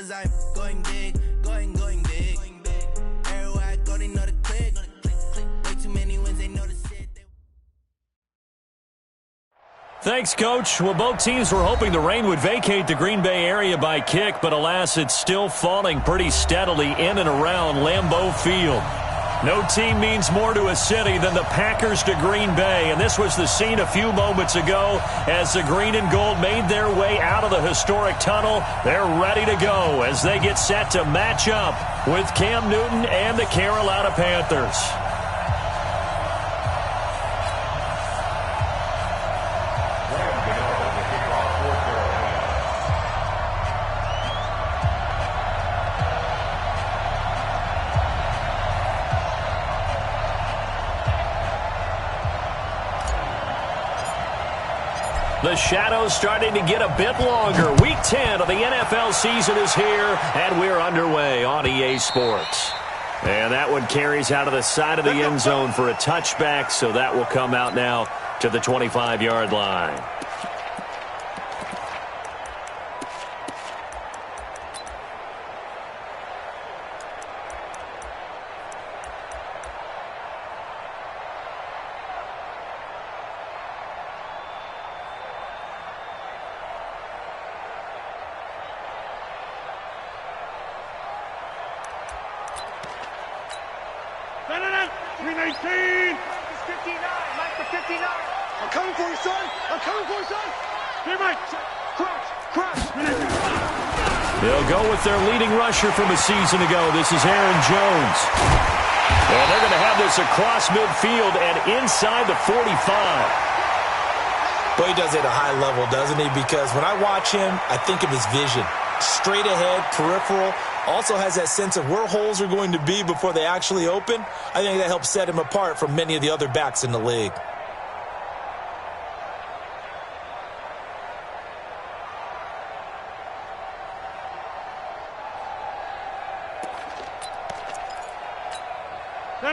cause I'm going big, going big. Everywhere I go, they know the click. Way too many wins, they know the shit. Thanks, Coach. Well, both teams were hoping the rain would vacate the Green Bay area by kick, but alas, it's still falling pretty steadily in and around Lambeau Field. No team means more to a city than the Packers to Green Bay, and this was the scene a few moments ago as the green and gold made their way out of the historic tunnel. They're ready to go as they get set to match up with Cam Newton and the Carolina Panthers. The shadow's starting to get a bit longer. Week 10 of the NFL season is here, and we're underway on EA Sports. And that one carries out of the side of the end zone for a touchback, so that will come out now to the 25-yard line. They'll go with their leading rusher from a season ago. This is Aaron Jones. And they're going to have this across midfield and inside the 45. Boy, he does it at a high level, doesn't he? Because when I watch him, I think of his vision. Straight ahead, peripheral. Also has that sense of where holes are going to be before they actually open. I think that helps set him apart from many of the other backs in the league.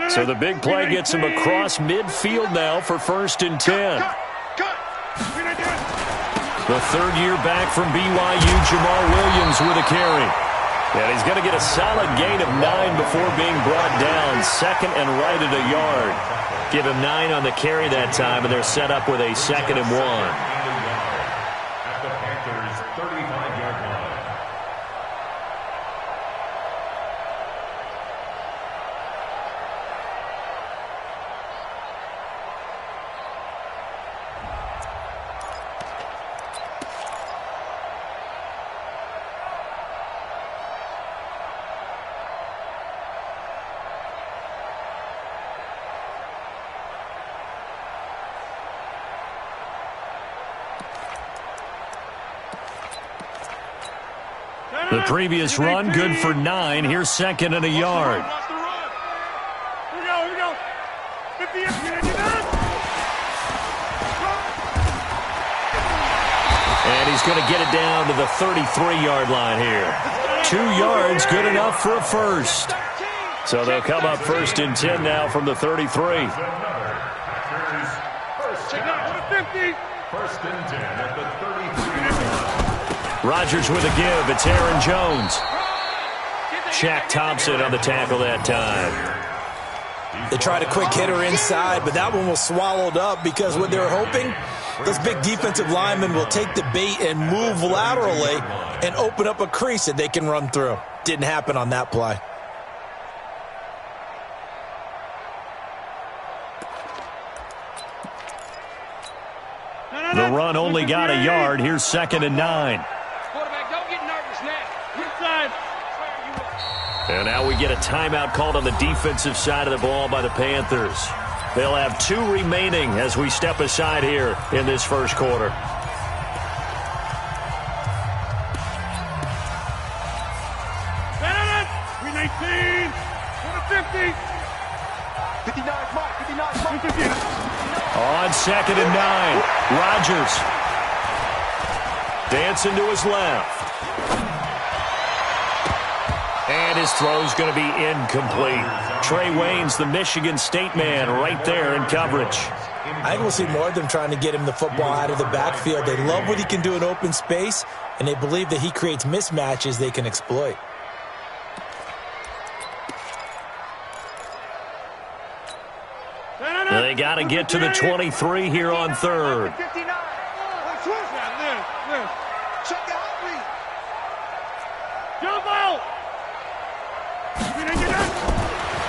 So the big play gets him across midfield now for 1st and 10. The third-year back from BYU, Jamal Williams with a carry. And he's going to get a solid gain of 9 before being brought down. Second and right at a yard. Give him 9 on the carry that time, and they're set up with a 2nd and 1. The previous run, good for 9. Here's 2nd and a yard. Here we go. 50. And he's going to get it down to the 33-yard line here. 2 yards, good enough for a first. So they'll come up 1st and 10 now from the 33. First and 10 at the 33. Rodgers with a give. It's Aaron Jones. Shaq Thompson on the tackle that time. They tried a quick hitter inside, but that one was swallowed up because what they were hoping, those big defensive linemen will take the bait and move laterally and open up a crease that they can run through. Didn't happen on that play. The run only got a yard. Here's 2nd and 9. Quarterback, don't get nervous now. Inside. And now we get a timeout called on the defensive side of the ball by the Panthers. They'll have 2 remaining as we step aside here in this first quarter. We 19. 50. 59, Mike. 59. On 2nd and 9, Rodgers dancing to his left. And his throw's going to be incomplete. Trey Waynes, the Michigan State man, right there in coverage. I think we'll see more of them trying to get him the football out of the backfield. They love what he can do in open space, and they believe that he creates mismatches they can exploit. They got to get to the 23 here on third.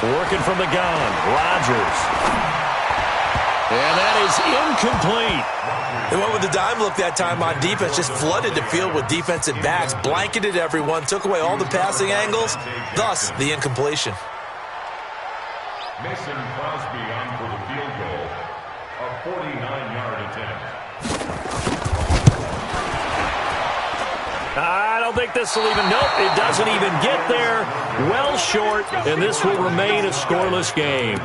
Working from the gun, Rodgers. And that is incomplete. They went with the dime look that time on defense, just flooded the field with defensive backs, blanketed everyone, took away all the passing angles, thus the incompletion. Mason Crosby on for the field goal, a 49-yard attempt. I don't think this will even, nope, it doesn't even get there. Well short, and this will remain a scoreless game.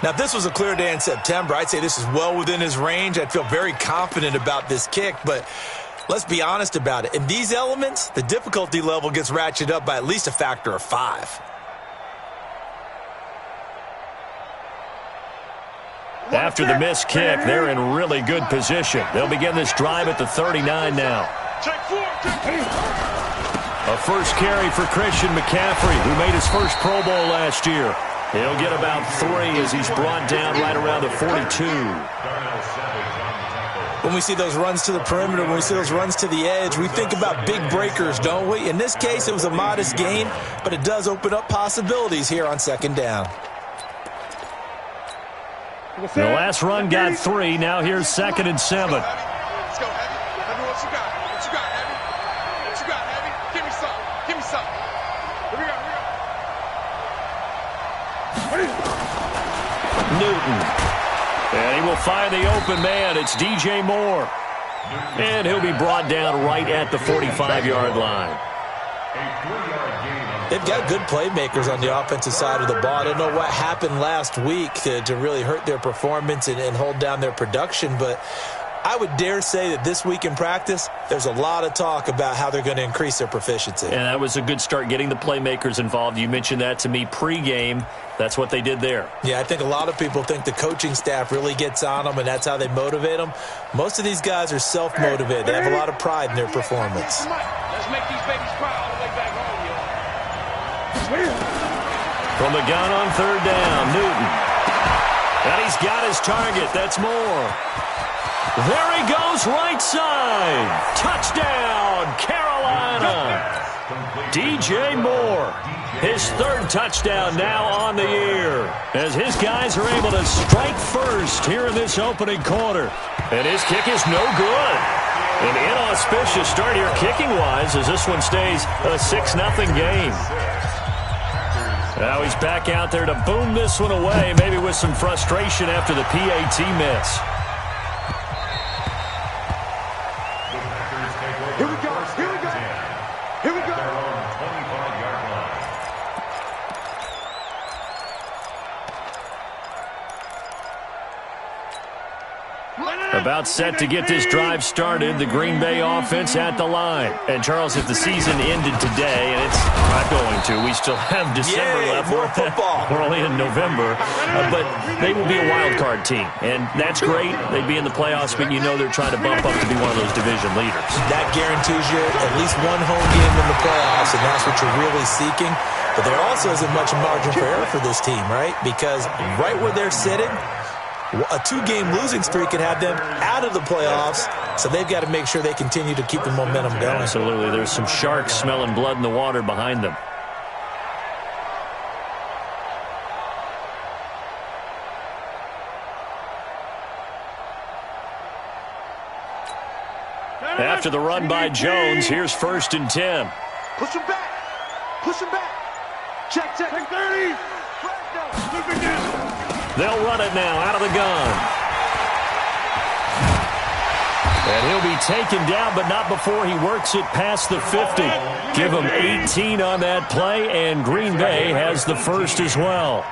Now, if this was a clear day in September, I'd say this is well within his range. I'd feel very confident about this kick, but let's be honest about it. In these elements, the difficulty level gets ratcheted up by at least a factor of 5. After the missed kick, they're in really good position. They'll begin this drive at the 39 now. A first carry for Christian McCaffrey, who made his first Pro Bowl last year. He'll get about 3 as he's brought down right around the 42. When we see those runs to the perimeter, when we see those runs to the edge, we think about big breakers, don't we? In this case, it was a modest gain, but it does open up possibilities here on second down. The last run got 3. Now here's 2nd and 7. Let's go, Heavy. Heavy, what you got? What you got, Heavy? What you got, Heavy? Give me some. Give me some. Here we go. Newton. And he will find the open man. It's DJ Moore. And he'll be brought down right at the 45-yard line. They've got good playmakers on the offensive side of the ball. I don't know what happened last week to really hurt their performance and hold down their production, but I would dare say that this week in practice, there's a lot of talk about how they're going to increase their proficiency. And that was a good start, getting the playmakers involved. You mentioned that to me pregame. That's what they did there. Yeah, I think a lot of people think the coaching staff really gets on them, and that's how they motivate them. Most of these guys are self-motivated. They have a lot of pride in their performance. Let's make these babies cry all the way back home, From the gun on third down, Newton. And he's got his target. That's Moore. There he goes, right side. Touchdown, Carolina. DJ Moore, his 3rd touchdown now on the year, as his guys are able to strike first here in this opening quarter. And his kick is no good. An inauspicious start here kicking-wise, as this one stays a 6-0 game. Now he's back out there to boom this one away, maybe with some frustration after the PAT miss. Here we go. Here we go. Here we go. They're on the 25-yard line. About set to get this drive started, the Green Bay offense at the line. And, Charles, if the season ended today, and it's not going to, we still have December left. More football. We're only in November. But they will be a wild card team. And that's great. They'd be in the playoffs, but you know they're trying to bump up to be one of those division leaders. That guarantees you at least one home game in the playoffs, and that's what you're really seeking. But there also isn't much margin for error for this team, right? Because right where they're sitting, a 2-game losing streak could have them out of the playoffs, so they've got to make sure they continue to keep the momentum going. Absolutely. There's some sharks smelling blood in the water behind them. After the run by Jones, here's 1st and 10. Push him back. Push him back. Check. 30. They'll run it now out of the gun. And he'll be taken down, but not before he works it past the 50. Give him 18 on that play, and Green Bay has the first as well.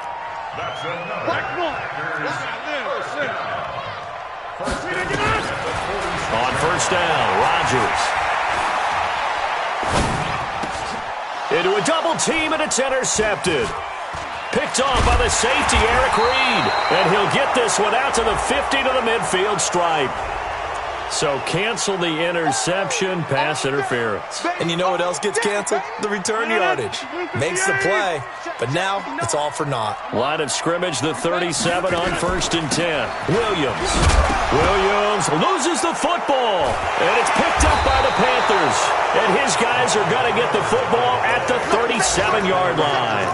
On 1st down, Rodgers. Into a double team, and it's intercepted. picked off by the safety, Eric Reed. And he'll get this one out to the 50 to the midfield stripe. So cancel the interception, pass interference. And you know what else gets canceled? The return yardage. Makes the play, but now it's all for naught. Line of scrimmage, the 37 on 1st and 10. Williams loses the football, and it's picked up by the Panthers. And his guys are going to get the football at the 37-yard line.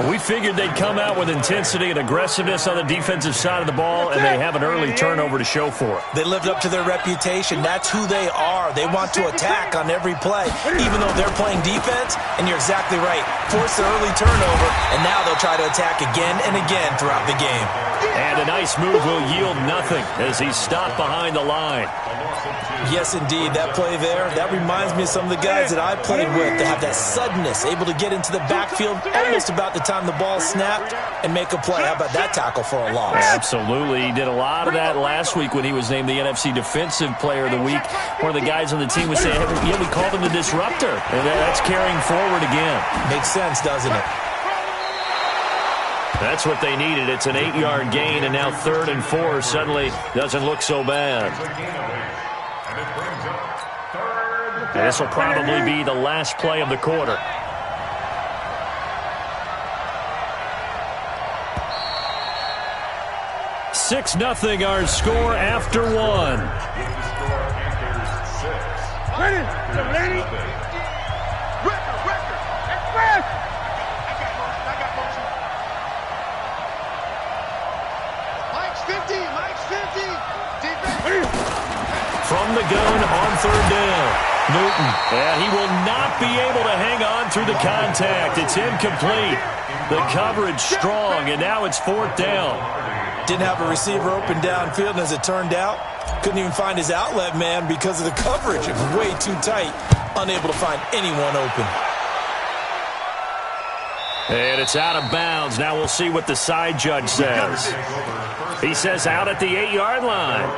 We figured they'd come out with intensity and aggressiveness on the defensive side of the ball, and they have an early turnover to show for it. They lived up to their reputation. That's who they are. They want to attack on every play, even though they're playing defense. And you're exactly right. Force the early turnover, and now they'll try to attack again and again throughout the game. And a nice move will yield nothing as he's stopped behind the line. Yes, indeed. That play there, that reminds me of some of the guys that I played with that have that suddenness, able to get into the backfield almost about the time the ball snapped and make a play. How about that tackle for a loss? Absolutely. He did a lot of that last week when he was named the NFC Defensive Player of the Week. One of the guys on the team was saying, yeah, we called him the disruptor. And that's carrying forward again. Makes sense, doesn't it? That's what they needed. It's an 8-yard gain, and now 3rd and 4 suddenly doesn't look so bad. And this will probably be the last play of the quarter. Six 0 our score after one. From the gun on 3rd down. Newton, and he will not be able to hang on through the contact. It's incomplete. The coverage strong, and now it's 4th down. Didn't have a receiver open downfield, and as it turned out, couldn't even find his outlet man because of the coverage. It was way too tight, unable to find anyone open. And it's out of bounds. Now we'll see what the side judge says. He says out at the 8-yard line.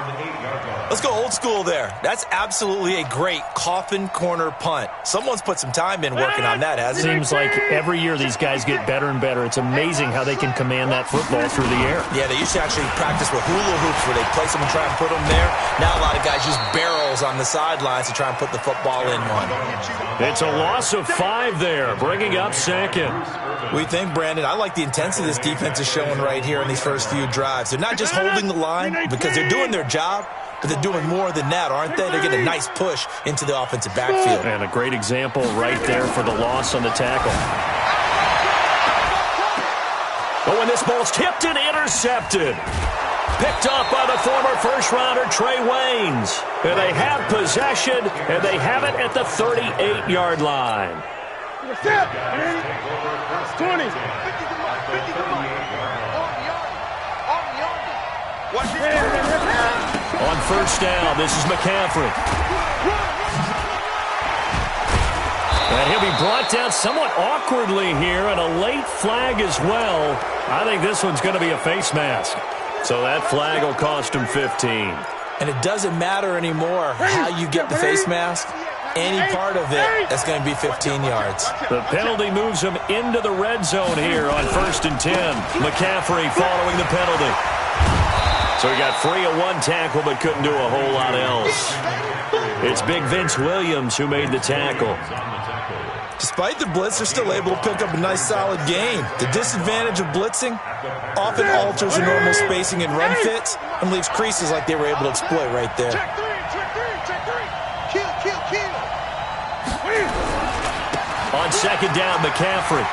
Let's go old school there. That's absolutely a great coffin corner punt. Someone's put some time in working on that, hasn't it? Seems like every year these guys get better and better. It's amazing how they can command that football through the air. Yeah, they used to actually practice with hula hoops where they place them and try and put them there. Now a lot of guys use barrels on the sidelines to try and put the football in one. It's a loss of 5 there, bringing up 2nd. We think, Brandon, I like the intensity this defense is showing right here in these first few drives. They're not just holding the line because they're doing their job, but they're doing more than that, aren't they? They're getting a nice push into the offensive backfield. And a great example right there for the loss on the tackle. Oh, and this ball's tipped and intercepted. Picked up by the former first-rounder Trey Waynes. And they have possession, and they have it at the 38-yard line. 20. On 1st down, this is McCaffrey. And he'll be brought down somewhat awkwardly here, and a late flag as well. I think this one's going to be a face mask. So that flag will cost him 15. And it doesn't matter anymore how you get the face mask. Any part of it, that's going to be 15 yards. The penalty moves him into the red zone here on 1st and 10. McCaffrey following the penalty. So he got free of one tackle but couldn't do a whole lot else. It's Big Vince Williams who made the tackle. Despite the blitz, they're still able to pick up a nice solid gain. The disadvantage of blitzing often alters the normal spacing and run fits and leaves creases like they were able to exploit right there. Check three. Kill. On 2nd down, McCaffrey.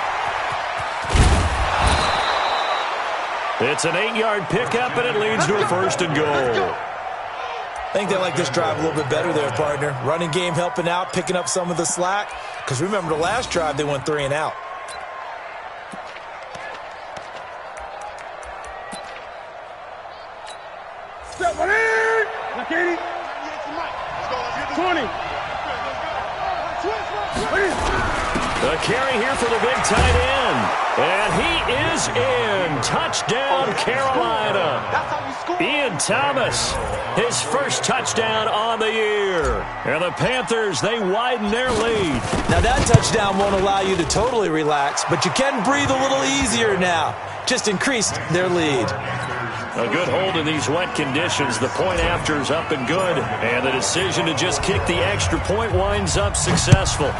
It's an 8-yard pickup, and it leads to a 1st and goal. I think they like this drive a little bit better there, partner. Running game helping out, picking up some of the slack. Because remember the last drive, they went 3 and out. Step on in. Look at it. 20. The carry here for the big tight end. And he is in. Touchdown, Carolina. Ian Thomas, his first touchdown on the year. And the Panthers, they widen their lead. Now that touchdown won't allow you to totally relax, but you can breathe a little easier now. Just increased their lead. A good hold in these wet conditions. The point after is up and good. And the decision to just kick the extra point winds up successful.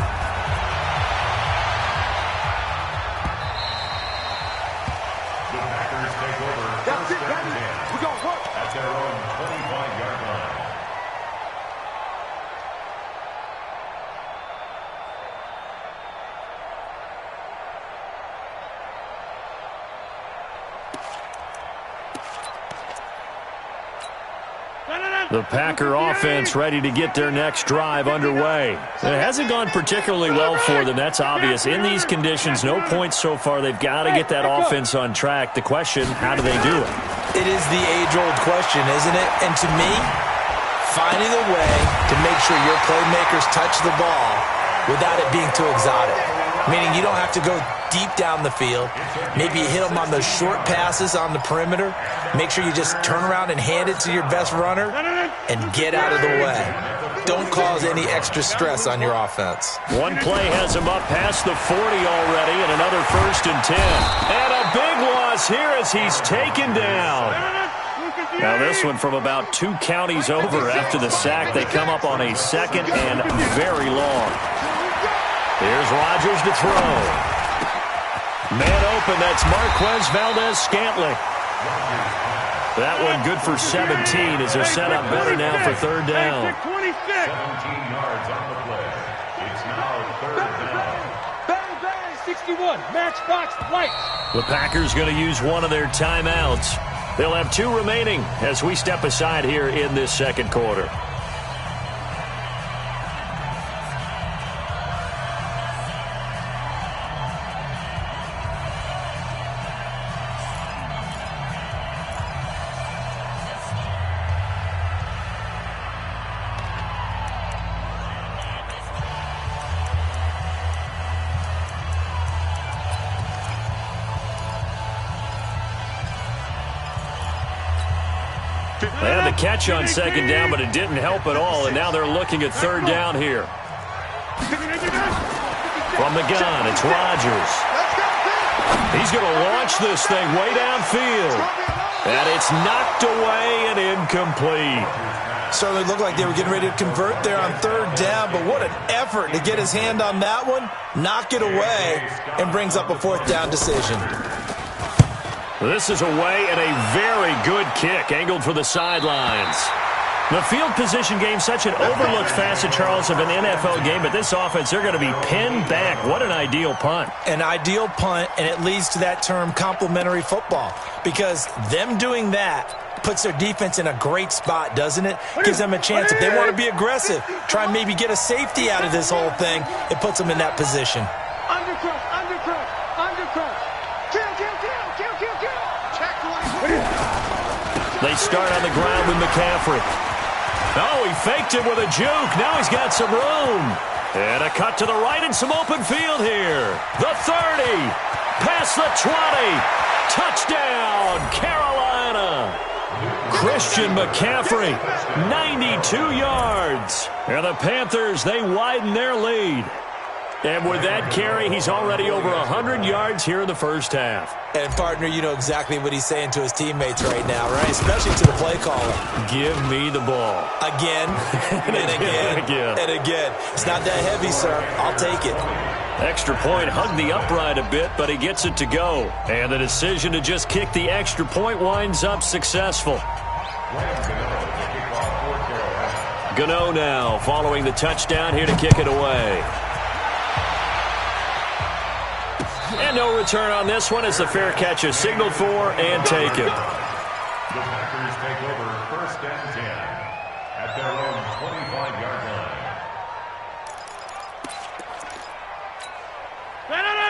The Packer offense ready to get their next drive underway. It hasn't gone particularly well for them, that's obvious. In these conditions, no points so far. They've got to get that offense on track. The question, how do they do it? It is the age-old question, isn't it? And to me, finding a way to make sure your playmakers touch the ball without it being too exotic. Meaning you don't have to go deep down the field. Maybe you hit them on those short passes on the perimeter. Make sure you just turn around and hand it to your best runner and get out of the way. Don't cause any extra stress on your offense. One play has him up past the 40 already, and another 1st and 10. And a big loss here as he's taken down. Now this one from about 2 counties over after the sack. They come up on a 2nd and very long. Here's Rodgers to throw. Man open, that's Marquez Valdez-Scantling. That one good for 17 as they're set up better now for 3rd down. 17 yards on the play. It's now 3rd down. Bang, bang, 61, matchbox lights. The Packers going to use one of their timeouts. They'll have 2 remaining as we step aside here in this 2nd quarter. They had the catch on 2nd down, but it didn't help at all, and now they're looking at 3rd down here. From the gun, it's Rodgers. He's going to launch this thing way downfield. And it's knocked away and incomplete. Certainly looked like they were getting ready to convert there on 3rd down, but what an effort to get his hand on that one, knock it away, and brings up a 4th down decision. This is away and a very good kick, angled for the sidelines. The field position game, such an overlooked facet, Charles, of an NFL game, but this offense, they're going to be pinned back. What an ideal punt. An ideal punt, and it leads to that term complementary football, because them doing that puts their defense in a great spot, doesn't it? Gives them a chance. If they want to be aggressive, try and maybe get a safety out of this whole thing, it puts them in that position. Undercrush, undercrush, undercrush. Kill, kill, kill, kill, kill, kill. Check one. They start on the ground with McCaffrey. Oh, he faked it with a juke. Now he's got some room. And a cut to the right and some open field here. The 30. Past the 20. Touchdown, Carolina. Christian McCaffrey, 92 yards. And the Panthers, they widen their lead. And with that carry, he's already over 100 yards here in the first half. And, partner, you know exactly what he's saying to his teammates right now, right? Especially to the play caller. Give me the ball. Again, and again, and again. It's not that heavy, sir. I'll take it. Extra point hugged the upright a bit, but he gets it to go. And the decision to just kick the extra point winds up successful. Gano now following the touchdown here to kick it away. And no return on this one as the fair catch is signaled for and taken. The Packers take over 1st and 10 at their own 25-yard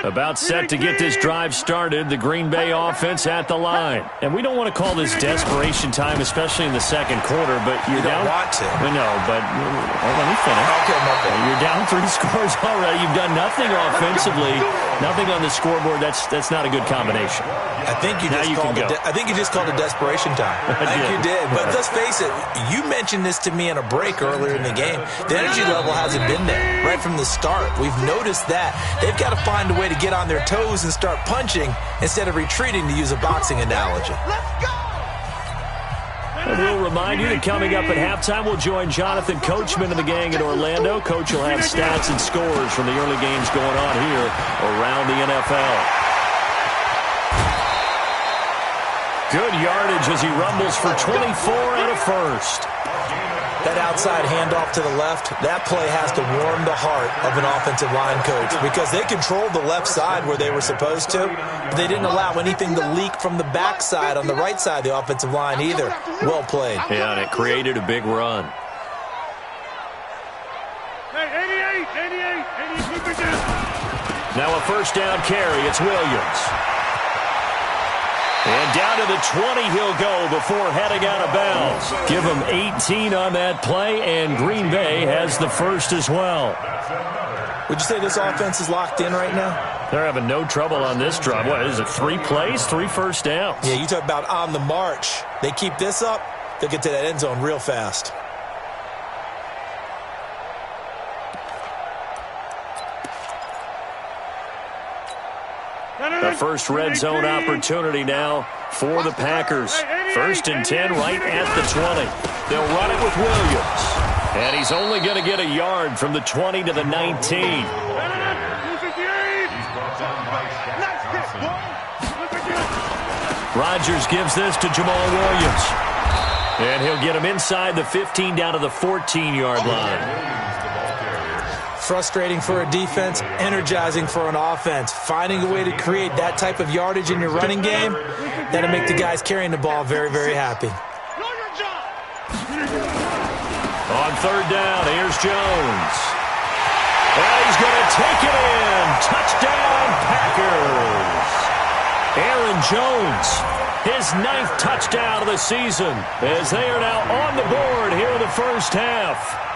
About set to get this drive started, the Green Bay offense at the line. And we don't want to call this desperation time, especially in the second quarter, but you're down. You don't want to. I know, but let me finish. Okay, my bad. You're down 3 scores already. You've done nothing offensively, nothing on the scoreboard. That's not a good combination. I think you just called it desperation time. I think you did. But let's face it, you mentioned this to me in a break earlier in the game. The energy level hasn't been there right from the start. We've noticed that. They've got to find a way to get on their toes and start punching instead of retreating, to use a boxing analogy. And we'll remind you that coming up at halftime, we'll join Jonathan Coachman and the gang in Orlando. Coach will have stats and scores from the early games going on here around the NFL. Good yardage as he rumbles for 24 and a first. That outside handoff to the left, that play has to warm the heart of an offensive line coach because they controlled the left side where they were supposed to, but they didn't allow anything to leak from the backside on the right side of the offensive line either. Well played. Yeah, and it created a big run. Hey, 88. Now a first down carry. It's Williams. And down to the 20 he'll go before heading out of bounds. Give him 18 on that play, and Green Bay has the first as well. Would you say this offense is locked in right now? They're having no trouble on this drive. What is it, 3 plays, 3 first downs? Yeah, you talk about on the march. They keep this up, they'll get to that end zone real fast. The first red zone opportunity now for the Packers. 1st and 10 right at the 20. They'll run it with Williams. And he's only going to get a yard from the 20 to the 19. Rodgers gives this to Jamal Williams. And he'll get him inside the 15 down to the 14-yard line. Frustrating for a defense, energizing for an offense. Finding a way to create that type of yardage in your running game, that'll make the guys carrying the ball very, very happy. On 3rd down, here's Jones. And he's going to take it in. Touchdown, Packers. Aaron Jones, his 9th touchdown of the season, as they are now on the board here in the first half.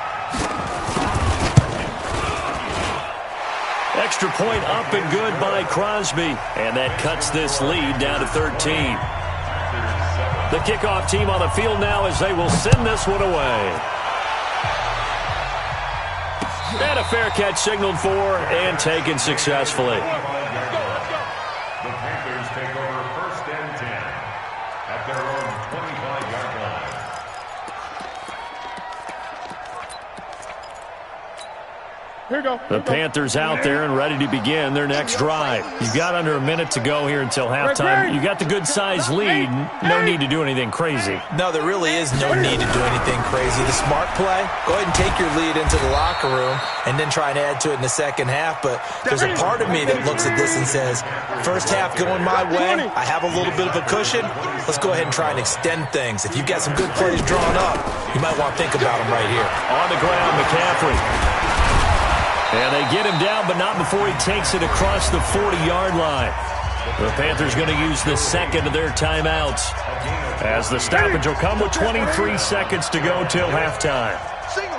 Extra point up and good by Crosby, and that cuts this lead down to 13. The kickoff team on the field now as they will send this one away. And a fair catch signaled for and taken successfully. The Panthers take over 1st and 10 at their own 25-yard line. The Panthers out there and ready to begin their next drive. You've got under a minute to go here until halftime. You got the good-sized lead. No need to do anything crazy. No, there really is no need to do anything crazy. The smart play, go ahead and take your lead into the locker room and then try and add to it in the second half. But there's a part of me that looks at this and says, first half going my way, I have a little bit of a cushion. Let's go ahead and try and extend things. If you've got some good plays drawn up, you might want to think about them right here. On the ground, McCaffrey. And they get him down, but not before he takes it across the 40-yard line. The Panthers going to use the second of their timeouts, as the stoppage will come with 23 seconds to go till halftime. Single.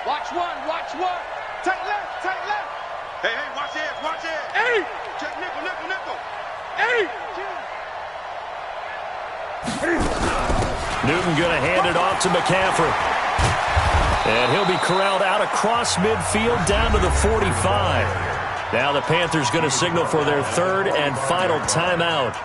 Watch one. Tight left. Hey, watch it. Hey! Check nickel. Hey! Newton going to hand it off to McCaffrey. And he'll be corralled out across midfield down to the 45. Now the Panthers going to signal for their 3rd and final timeout,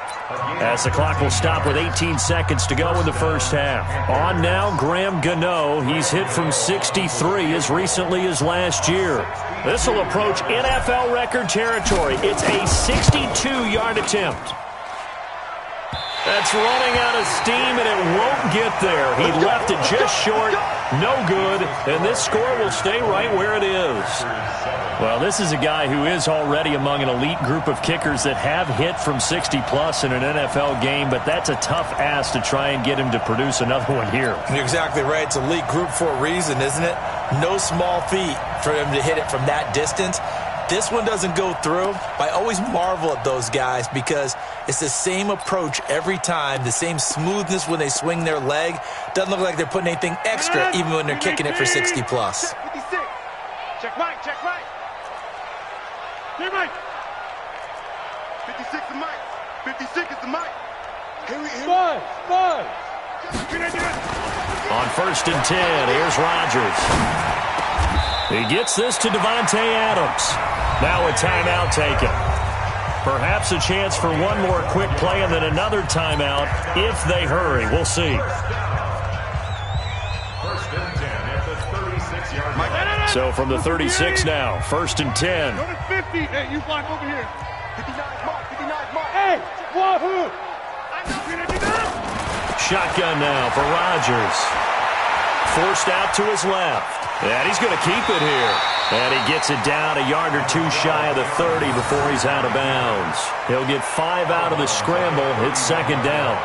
as the clock will stop with 18 seconds to go in the first half. On now, Graham Gano. He's hit from 63 as recently as last year. This will approach NFL record territory. It's a 62-yard attempt. That's running out of steam, and it won't get there. He left it just short. No good, and this score will stay right where it is. Well, this is a guy who is already among an elite group of kickers that have hit from 60-plus in an NFL game, but that's a tough ask to try and get him to produce another one here. You're exactly right. It's elite group for a reason, isn't it? No small feat for him to hit it from that distance. this one doesn't go through, I always marvel at those guys because it's the same approach every time, the same smoothness when they swing their leg. Doesn't look like they're putting anything extra even when they're kicking it for 60-plus. 56. Check right, check right. Check right. 56 is Mike. 56 is the Mike. Five. On 1st and 10, here's Rodgers. He gets this to Davante Adams. Now a timeout taken. Perhaps a chance for one more quick play and then another timeout if they hurry. We'll see. 1st and 10 at the 36-yard line. So from the 36 now, 1st and 10. Go to 50. Hey, you block over here. 59 mark, 59 mark. Hey, wahoo. Shotgun now for Rodgers. Forced out to his left. And he's going to keep it here. And he gets it down a yard or two shy of the 30 before he's out of bounds. He'll get 5 out of the scramble. It's 2nd down.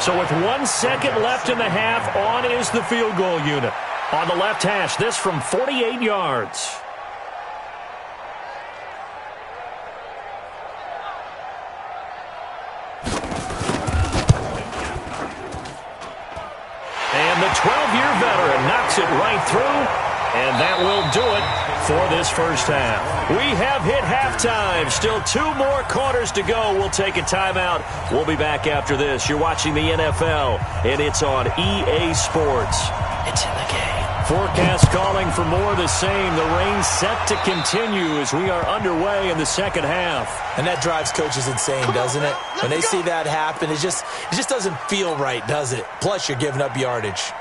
So with 1 second left in the half, on is the field goal unit. On the left hash, this from 48 yards. And the 12-year veteran knocks it right through, and that will do it for this first half. We have hit halftime. Still 2 more quarters to go. We'll take a timeout. We'll be back after this. You're watching the NFL, and it's on EA Sports. It's in the game. Forecast calling for more of the same. The rain set to continue as we are underway in the second half. And that drives coaches insane, doesn't it? When they see that happen, it just doesn't feel right, does it? Plus, you're giving up yardage.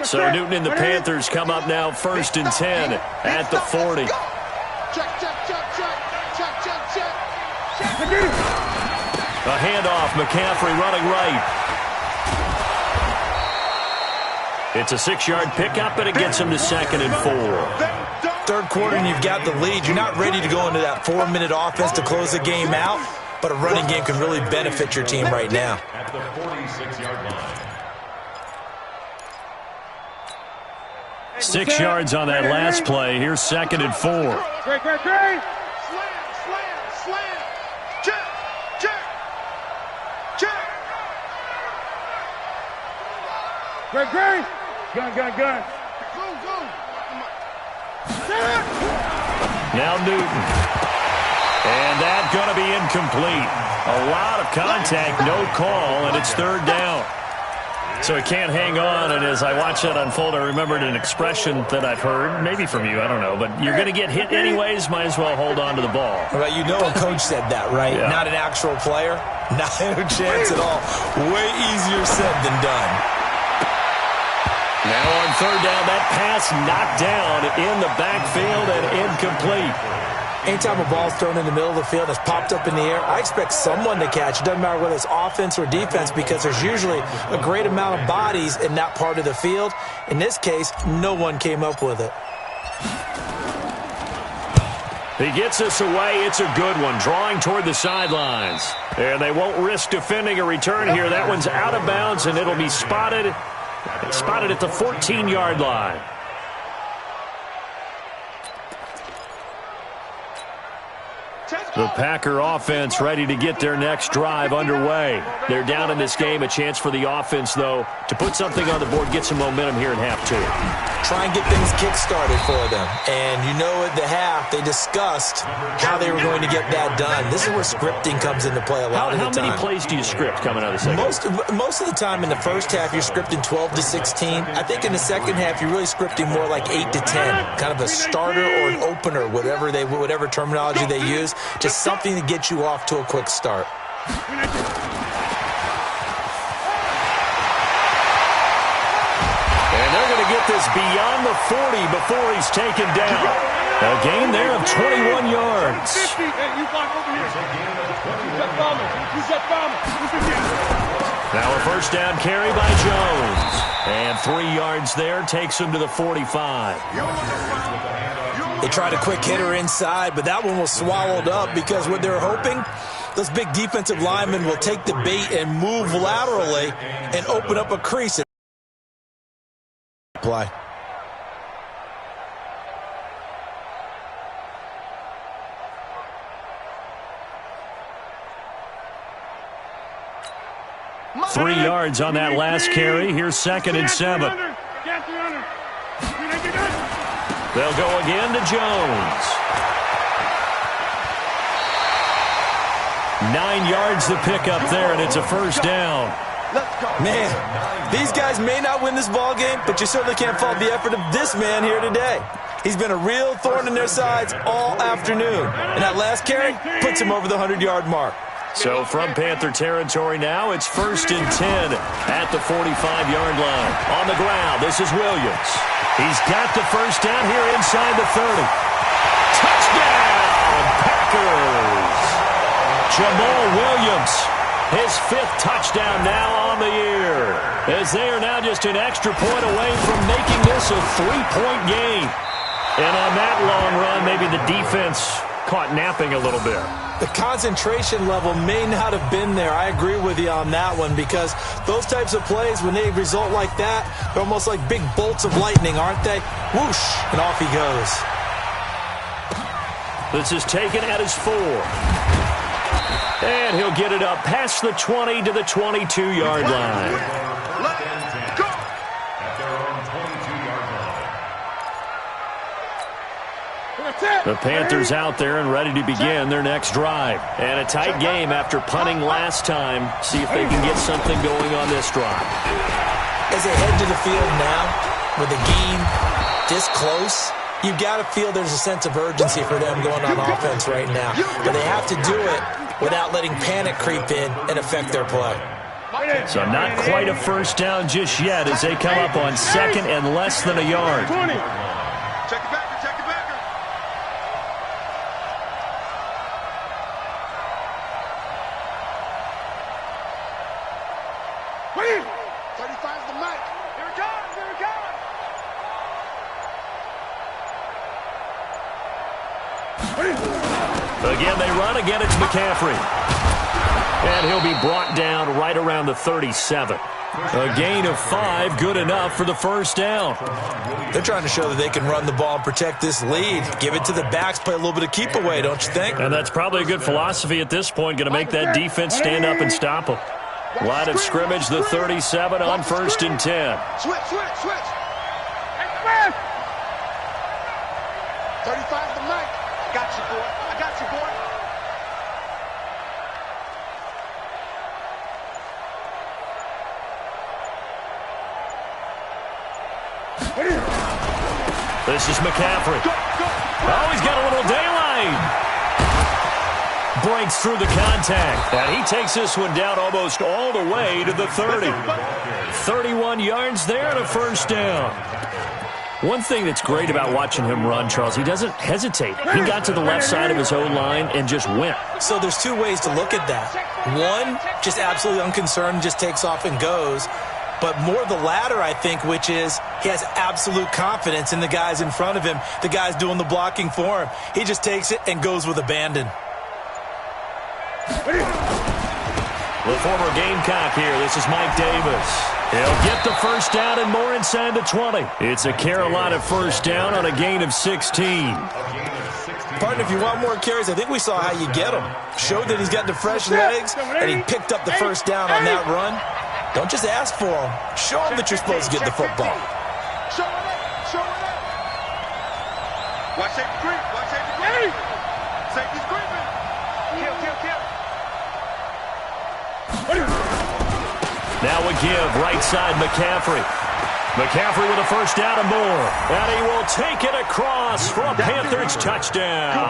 So Newton and the Panthers come up now 1st and 10 at the 40. Check. A handoff, McCaffrey running right. It's a 6-yard pickup, and it gets him to 2nd and 4. Third quarter, and you've got the lead. You're not ready to go into that 4-minute offense to close the game out, but a running game can really benefit your team right now. At the 46-yard line. 6 yards on that last play. Here's 2nd and 4. Great. Slam. Check. Great. Gun. Go. Now Newton. And that's going to be incomplete. A lot of contact, no call, and it's 3rd down. So he can't hang on, and as I watch that unfold, I remembered an expression that I've heard, maybe from you, I don't know, but you're going to get hit anyways, might as well hold on to the ball. Well, you know a coach said that, right? Yeah. Not an actual player. Not a chance at all. Way easier said than done. Now on 3rd down, that pass knocked down in the backfield and incomplete. Anytime a ball's thrown in the middle of the field and it's popped up in the air, I expect someone to catch. It doesn't matter whether it's offense or defense because there's usually a great amount of bodies in that part of the field. In this case, no one came up with it. He gets us away. It's a good one, drawing toward the sidelines. And they won't risk defending a return here. That one's out of bounds, and it'll be spotted at the 14-yard line. The Packer offense ready to get their next drive underway. They're down in this game. A chance for the offense, though, to put something on the board, get some momentum here in half 2. Try and get things kick-started for them. And you know at the half, they discussed how they were going to get that done. This is where scripting comes into play a lot of the time. How many plays do you script coming out of the second? Most of the time in the first half, you're scripting 12 to 16. I think in the second half, you're really scripting more like 8 to 10. Kind of a starter or an opener, whatever terminology they use. Just something to get you off to a quick start. And they're going to get this beyond the 40 before he's taken down. A gain there of 21 yards. Now a first down carry by Jones. And 3 yards there takes him to the 45. They tried a quick hitter inside, but that one was swallowed up because what they're hoping, those big defensive linemen will take the bait and move laterally and open up a crease. Play. 3 yards on that last carry. Here's 2nd and 7. They'll go again to Jones. 9 yards to pick up there, and it's a first down. Man, these guys may not win this ball game, but you certainly can't fault the effort of this man here today. He's been a real thorn in their sides all afternoon. And that last carry puts him over the 100-yard mark. So from Panther territory now, it's 1st and 10 at the 45-yard line. On the ground, this is Williams. He's got the first down here inside the 30. Touchdown, Packers! Jamal Williams, his 5th touchdown now on the year, as they are now just an extra point away from making this a 3-point game. And on that long run, maybe the defense caught napping a little bit. The concentration level may not have been there. I agree with you on that one, because those types of plays, when they result like that, they're almost like big bolts of lightning, aren't they? Whoosh, and off he goes. This is taken at his 4. And he'll get it up past the 20 to the 22-yard line. The Panthers out there and ready to begin their next drive. And a tight game after punting last time. See if they can get something going on this drive. As they head to the field now, with the game this close, you've got to feel there's a sense of urgency for them going on offense right now. But they have to do it without letting panic creep in and affect their play. So not quite a first down just yet as they come up on 2nd and less than a yard. Check it back, check it back. 35's the mic. Here it comes, here it comes. Again, they run. Again, it's McCaffrey. And he'll be brought down right around the 37. A gain of 5, good enough for the first down. They're trying to show that they can run the ball and protect this lead. Give it to the backs, play a little bit of keep away, don't you think? And that's probably a good philosophy at this point, going to make that defense stand up and stop them. Line of scrimmage, the 37 on 1st and 10. Switch. 35's the mic. I got you, boy. This is McCaffrey. Oh, he's got a little daylight. Breaks through the contact. And he takes this one down almost all the way to the 30. 31 yards there and a first down. One thing that's great about watching him run, Charles, he doesn't hesitate. He got to the left side of his own line and just went. So there's 2 ways to look at that. One, just absolutely unconcerned, just takes off and goes. But more the latter, I think, which is he has absolute confidence in the guys in front of him, the guys doing the blocking for him. He just takes it and goes with abandon. The former Gamecock here. This is Mike Davis. He'll get the first down and more inside the 20. It's a Carolina first down on a gain of 16. Partner, if you want more carries, I think we saw how you get them. Showed that he's got the fresh legs, and he picked up the first down on that run. Don't just ask for them. Show them that you're supposed to get the football. Show it up. Watch safety creep. Safety's creeping. Kill. Now a give, right side McCaffrey. McCaffrey with a first down and more. And he will take it across for a Panthers touchdown.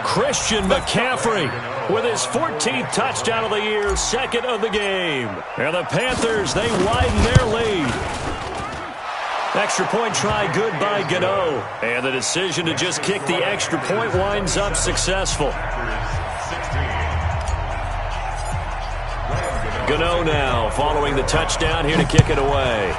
Christian McCaffrey with his 14th touchdown of the year, 2nd of the game. And the Panthers, they widen their lead. Extra point try good by Gano. And the decision to just kick the extra point winds up successful. Gano now following the touchdown here to kick it away.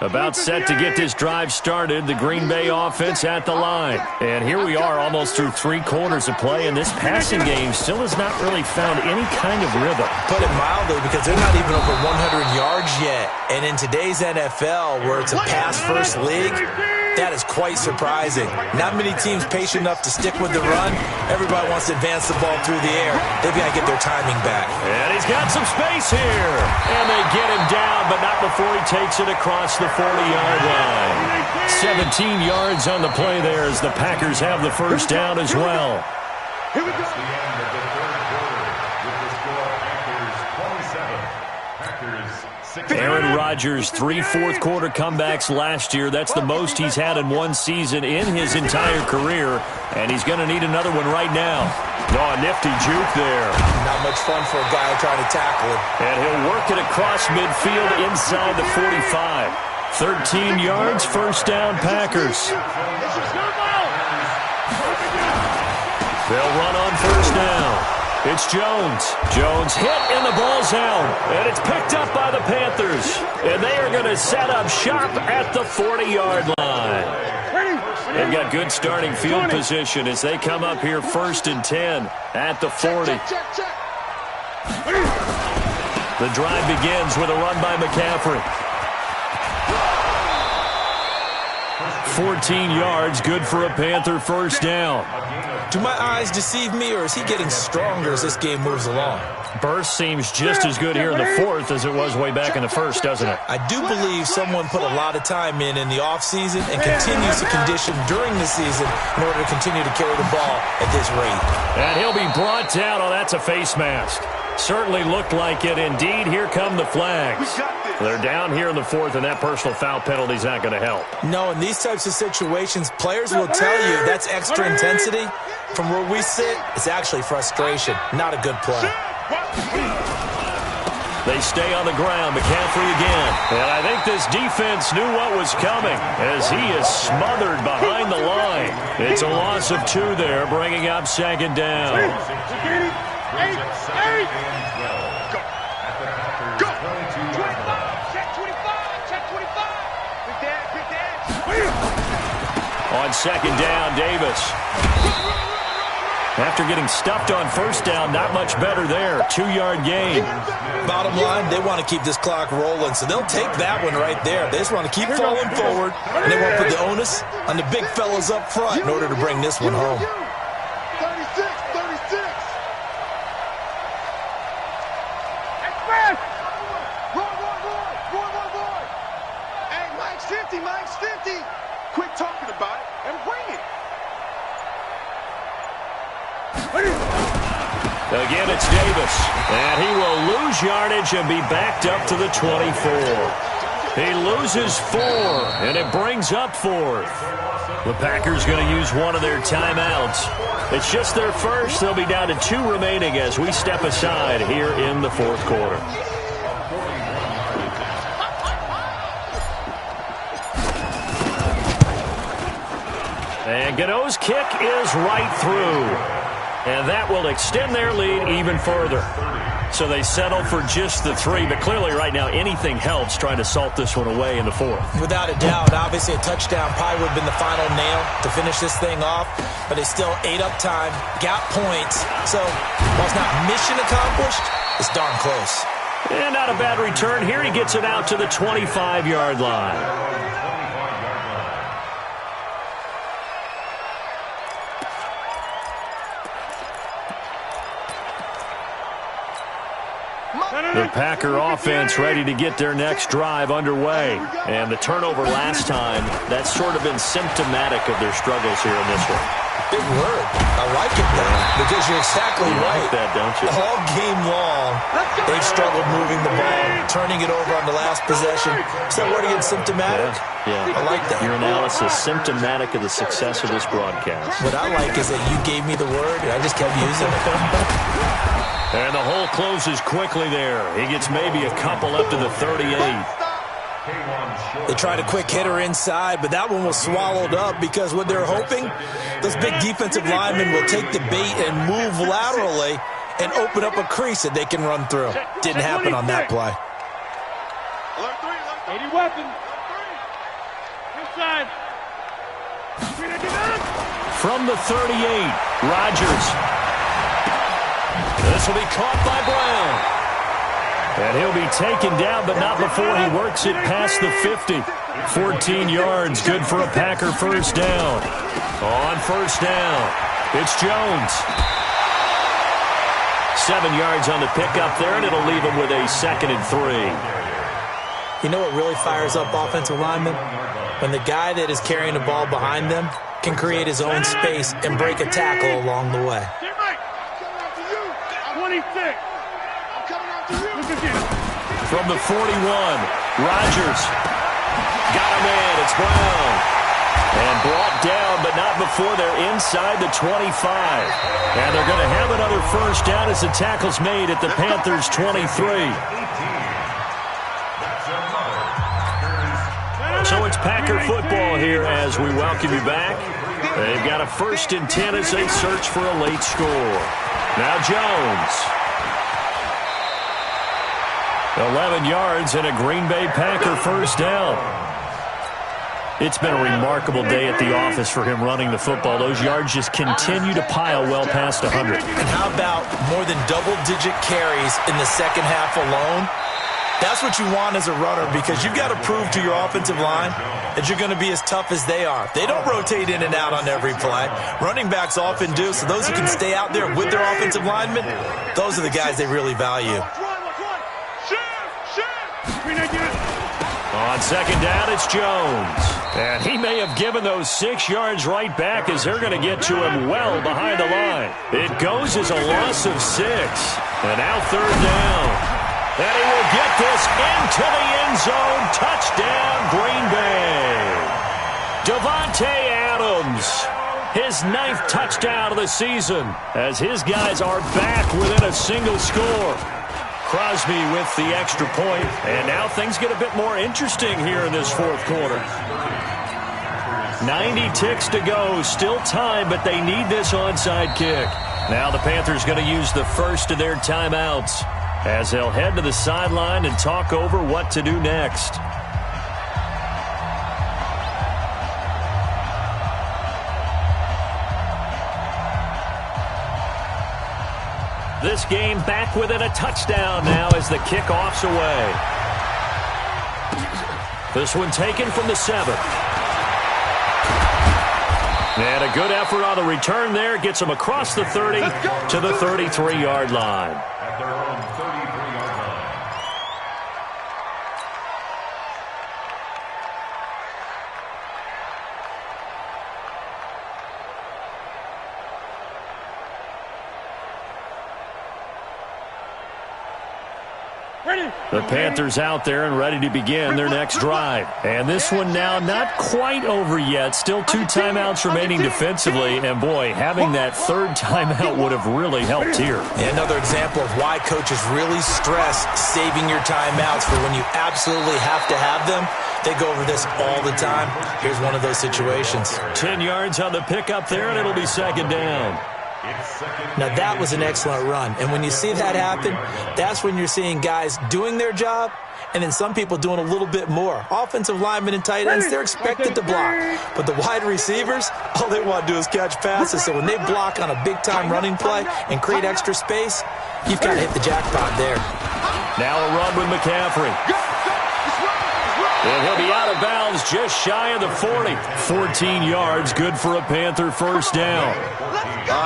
About set to get this drive started, the Green Bay offense at the line. And here we are almost through 3 quarters of play, and this passing game still has not really found any kind of rhythm. Put it mildly, because they're not even over 100 yards yet. And in today's NFL, where it's a pass-first league, that is quite surprising. Not many teams patient enough to stick with the run. Everybody wants to advance the ball through the air. They've got to get their timing back. And he's got some space here. And they get him down, but not before he takes it across the 40-yard line. 17 yards on the play there as the Packers have the first down as well. Here we go. That's the end of the third quarter with the score Packers 27, Packers 6. Aaron Rodgers, 3 fourth-quarter comebacks last year. That's the most he's had in one season in his entire career, and he's going to need another one right now. Oh, a nifty juke there. Not much fun for a guy trying to tackle him. And he'll work it across midfield inside the 45. 13 yards, first down, Packers. They'll run on first down. It's Jones. Jones hit and the ball's out. And it's picked up by the Panthers. And they are going to set up shop at the 40-yard line. They've got good starting field position as they come up here 1st and 10 at the 40. The drive begins with a run by McCaffrey. 14 yards, good for a Panther first down. Do my eyes deceive me, or is he getting stronger as this game moves along? Burst seems just as good here in the 4th as it was way back in the 1st, doesn't it? I do believe someone put a lot of time in the offseason and continues to condition during the season in order to continue to carry the ball at this rate. And he'll be brought down. Oh, that's a face mask. Certainly looked like it. Indeed, here come the flags. They're down here in the 4th, and that personal foul penalty is not going to help. No, in these types of situations, players will tell you that's extra intensity. From where we sit, it's actually frustration, not a good play. They stay on the ground. McCaffrey again. And I think this defense knew what was coming as he is smothered behind the line. It's a loss of 2 there, bringing up 2nd down. Eight. Go. Go. 25. Check 25. Check 25. Big dad. On 2nd down, Davis. After getting stuffed on first down, not much better there. 2-yard gain. Bottom line, they want to keep this clock rolling, so they'll take that one right there. They just want to keep falling forward, and they want to put the onus on the big fellas up front in order to bring this one home. 36. Roy. Hey, Mike's 50. Quit talking about it and bring it. Again, it's Davis. And he will lose yardage and be backed up to the 24. He loses 4, and it brings up 4th. The Packers going to use one of their timeouts. It's just their first. They'll be down to 2 remaining as we step aside here in the 4th quarter. And Godot's kick is right through. And that will extend their lead even further. So they settle for just the 3, but clearly right now anything helps trying to salt this one away in the 4th. Without a doubt, obviously a touchdown probably would have been the final nail to finish this thing off, but they still ate up time, got points. So while it's not mission accomplished, it's darn close. And not a bad return. Here he gets it out to the 25-yard line. The Packer offense ready to get their next drive underway. And the turnover last time, that's sort of been symptomatic of their struggles here in this one. Big word. I like it, though, because you're exactly right. Like that, don't you? All game long, they've struggled moving the ball, turning it over on the last possession. Is that word again, symptomatic? Yeah. I like that. Your analysis, symptomatic of the success of this broadcast. What I like is that you gave me the word, and I just kept using it. And the hole closes quickly there. He gets maybe a couple up to the 38. They tried a quick hitter inside, but that one was swallowed up because what they're hoping, those big defensive linemen will take the bait and move laterally and open up a crease that they can run through. Didn't happen on that play. 80 weapon. From the 38, Rodgers. This will be caught by Brown. And he'll be taken down, but not before he works it past the 50. 14 yards, good for a Packer first down. On first down, it's Jones. 7 yards on the pickup there, and it'll leave him with a 2nd and 3. You know what really fires up offensive linemen? When the guy that is carrying the ball behind them can create his own space and break a tackle along the way. From the 41, Rodgers. Got him in. It's Brown. And brought down, but not before they're inside the 25. And they're going to have another first down as the tackle's made at the Panthers' 23. So it's Packer football here as we welcome you back. They've got a 1st and 10 as they search for a late score. Now Jones. 11 yards and a Green Bay Packer first down. It's been a remarkable day at the office for him running the football. Those yards just continue to pile well past 100. And how about more than double-digit carries in the second half alone? That's what you want as a runner, because you've got to prove to your offensive line that you're going to be as tough as they are. They don't rotate in and out on every play. Running backs often do, so those who can stay out there with their offensive linemen, those are the guys they really value. On second down, it's Jones. And he may have given those 6 yards right back as they're going to get to him well behind the line. It goes as a loss of 6. And now 3rd down. And he will get this into the end zone. Touchdown, Green Bay. Davante Adams, his 9th touchdown of the season, as his guys are back within a single score. Crosby with the extra point, and now things get a bit more interesting here in this 4th quarter. 90 ticks to go, still time, but they need this onside kick. Now the Panthers going to use the first of their timeouts as they'll head to the sideline and talk over what to do next. This game back within a touchdown now as the kickoff's away. This one taken from the 7. And a good effort on the return there. Gets them across the 30 to the 33-yard line. At their own 33-yard line. The Panthers out there and ready to begin their next drive. And this one now not quite over yet. Still 2 timeouts remaining defensively. And, boy, having that 3rd timeout would have really helped here. And another example of why coaches really stress saving your timeouts for when you absolutely have to have them. They go over this all the time. Here's one of those situations. 10 yards on the pickup there, and it'll be 2nd down. Now, that was an excellent run. And when you see that happen, that's when you're seeing guys doing their job and then some people doing a little bit more. Offensive linemen and tight ends, they're expected to block. But the wide receivers, all they want to do is catch passes. So when they block on a big-time running play and create extra space, you've got to hit the jackpot there. Now a run with McCaffrey. And he'll be out of bounds just shy of the 40. 14 yards, good for a Panther first down.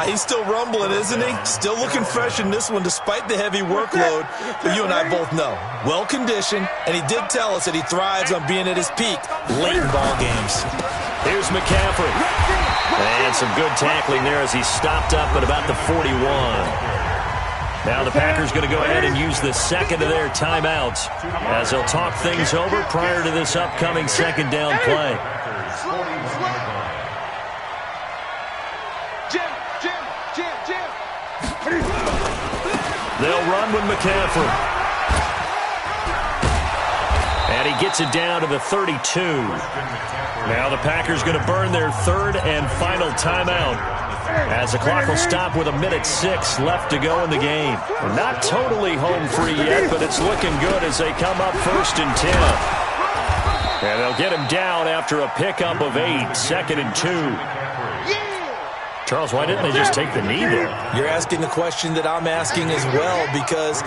He's still rumbling, isn't he? Still looking fresh in this one despite the heavy workload. But you and I both know, well-conditioned, and he did tell us that he thrives on being at his peak late in ball games. Here's McCaffrey. And some good tackling there as he stopped up at about the 41. Now the Packers going to go ahead and use the 2nd of their timeouts as they'll talk things over prior to this upcoming 2nd down play. They'll run with McCaffrey. And he gets it down to the 32. Now the Packers going to burn their 3rd and final timeout as the clock will stop with 1:06 left to go in the game. Not totally home free yet, but it's looking good as they come up 1st and 10. And they'll get him down after a pickup of 8, 2nd and 2. Charles, why didn't they just take the knee there? You're asking the question that I'm asking as well, because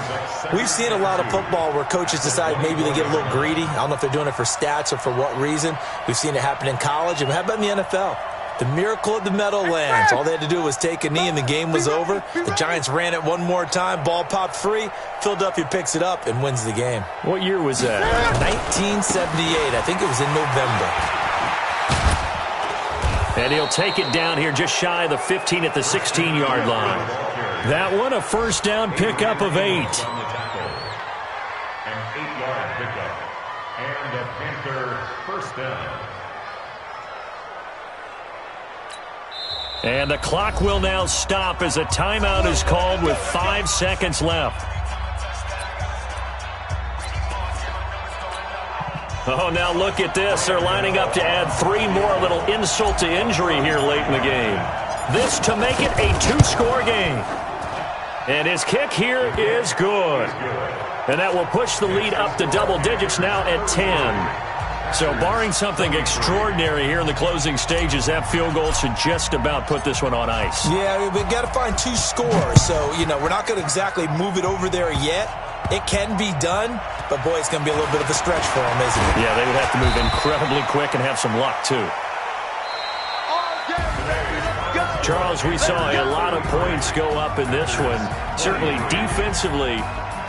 we've seen a lot of football where coaches decide maybe they get a little greedy. I don't know if they're doing it for stats or for what reason. We've seen it happen in college. And how about in the NFL? The miracle of the Meadowlands. All they had to do was take a knee and the game was over. The Giants ran it one more time. Ball popped free. Philadelphia picks it up and wins the game. What year was that? 1978. I think it was in November. And he'll take it down here just shy of the 15 at the 16-yard line. That one, a first down pickup of 8. An 8-yard pickup. And a Panther first down. And the clock will now stop as a timeout is called with 5 seconds left. Oh, now look at this. They're lining up to add 3 more, a little insult to injury here late in the game. This to make it a 2-score game. And his kick here is good. And that will push the lead up to double digits now at 10. So barring something extraordinary here in the closing stages, that field goal should just about put this one on ice. Yeah, we've got to find 2 scores. So, we're not going to exactly move it over there yet. It can be done, but, boy, it's going to be a little bit of a stretch for them, isn't it? Yeah, they would have to move incredibly quick and have some luck, too. Charles, we saw a lot of points go up in this one. Certainly defensively,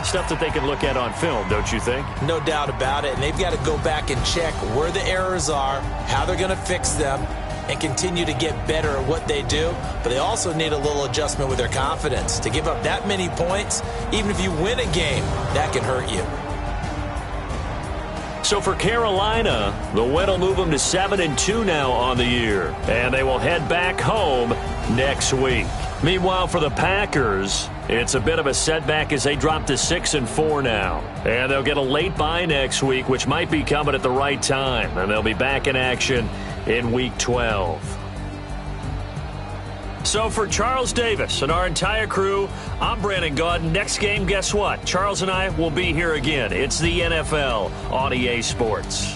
stuff that they can look at on film, don't you think? No doubt about it, and they've got to go back and check where the errors are, how they're going to fix them, and continue to get better at what they do. But they also need a little adjustment with their confidence. To give up that many points, even if you win a game, that can hurt you. So for Carolina, the win will move them to 7-2 now on the year. And they will head back home next week. Meanwhile, for the Packers, it's a bit of a setback as they drop to 6-4 now. And they'll get a late bye next week, which might be coming at the right time. And they'll be back in action in Week 12. So for Charles Davis and our entire crew, I'm Brandon Gaudin. Next game, guess what? Charles and I will be here again. It's the NFL on EA Sports.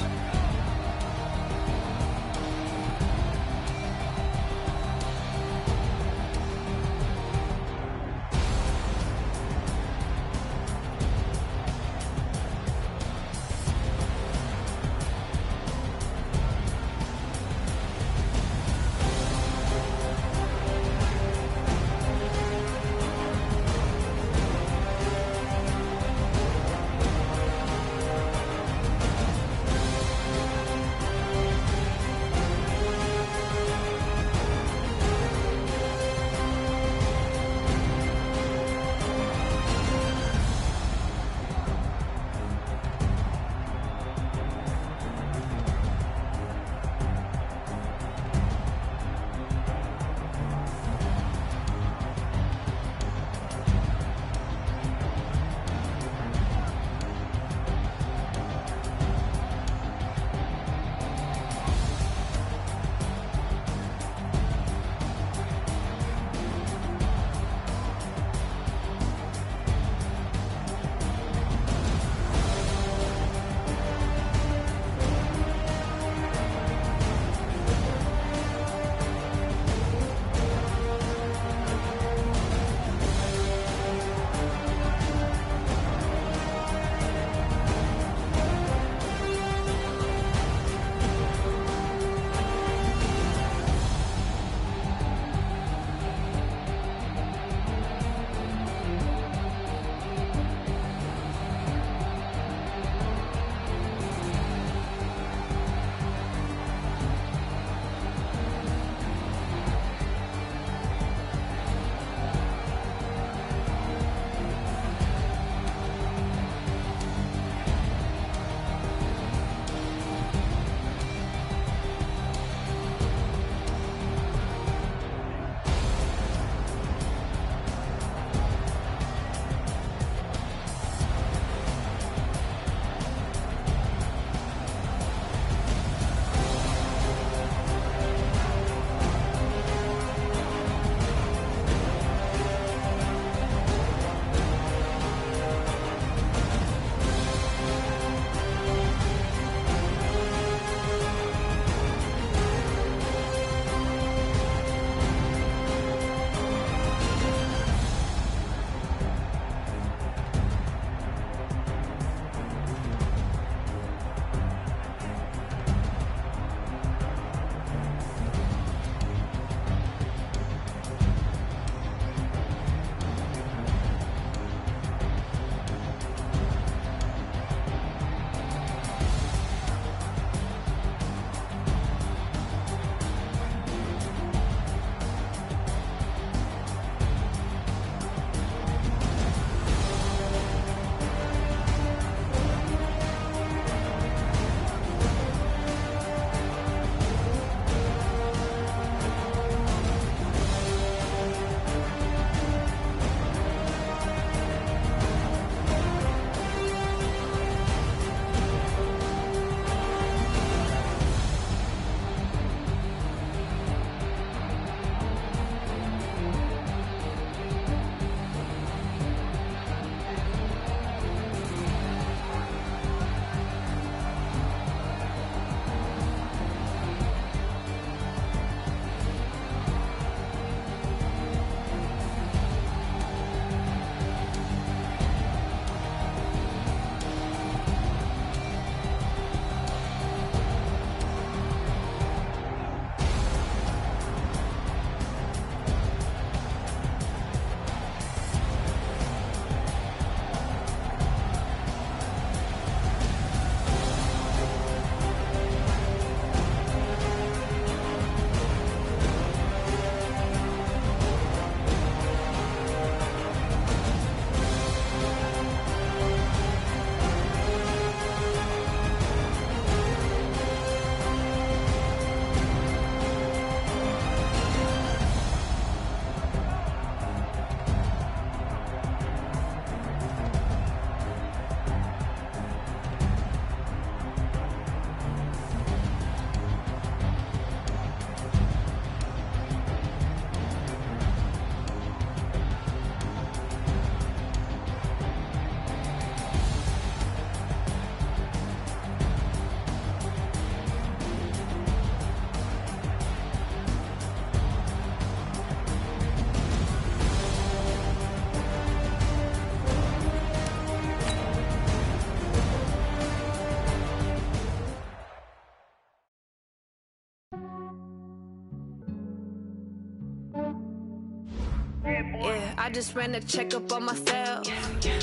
I just ran a checkup on myself.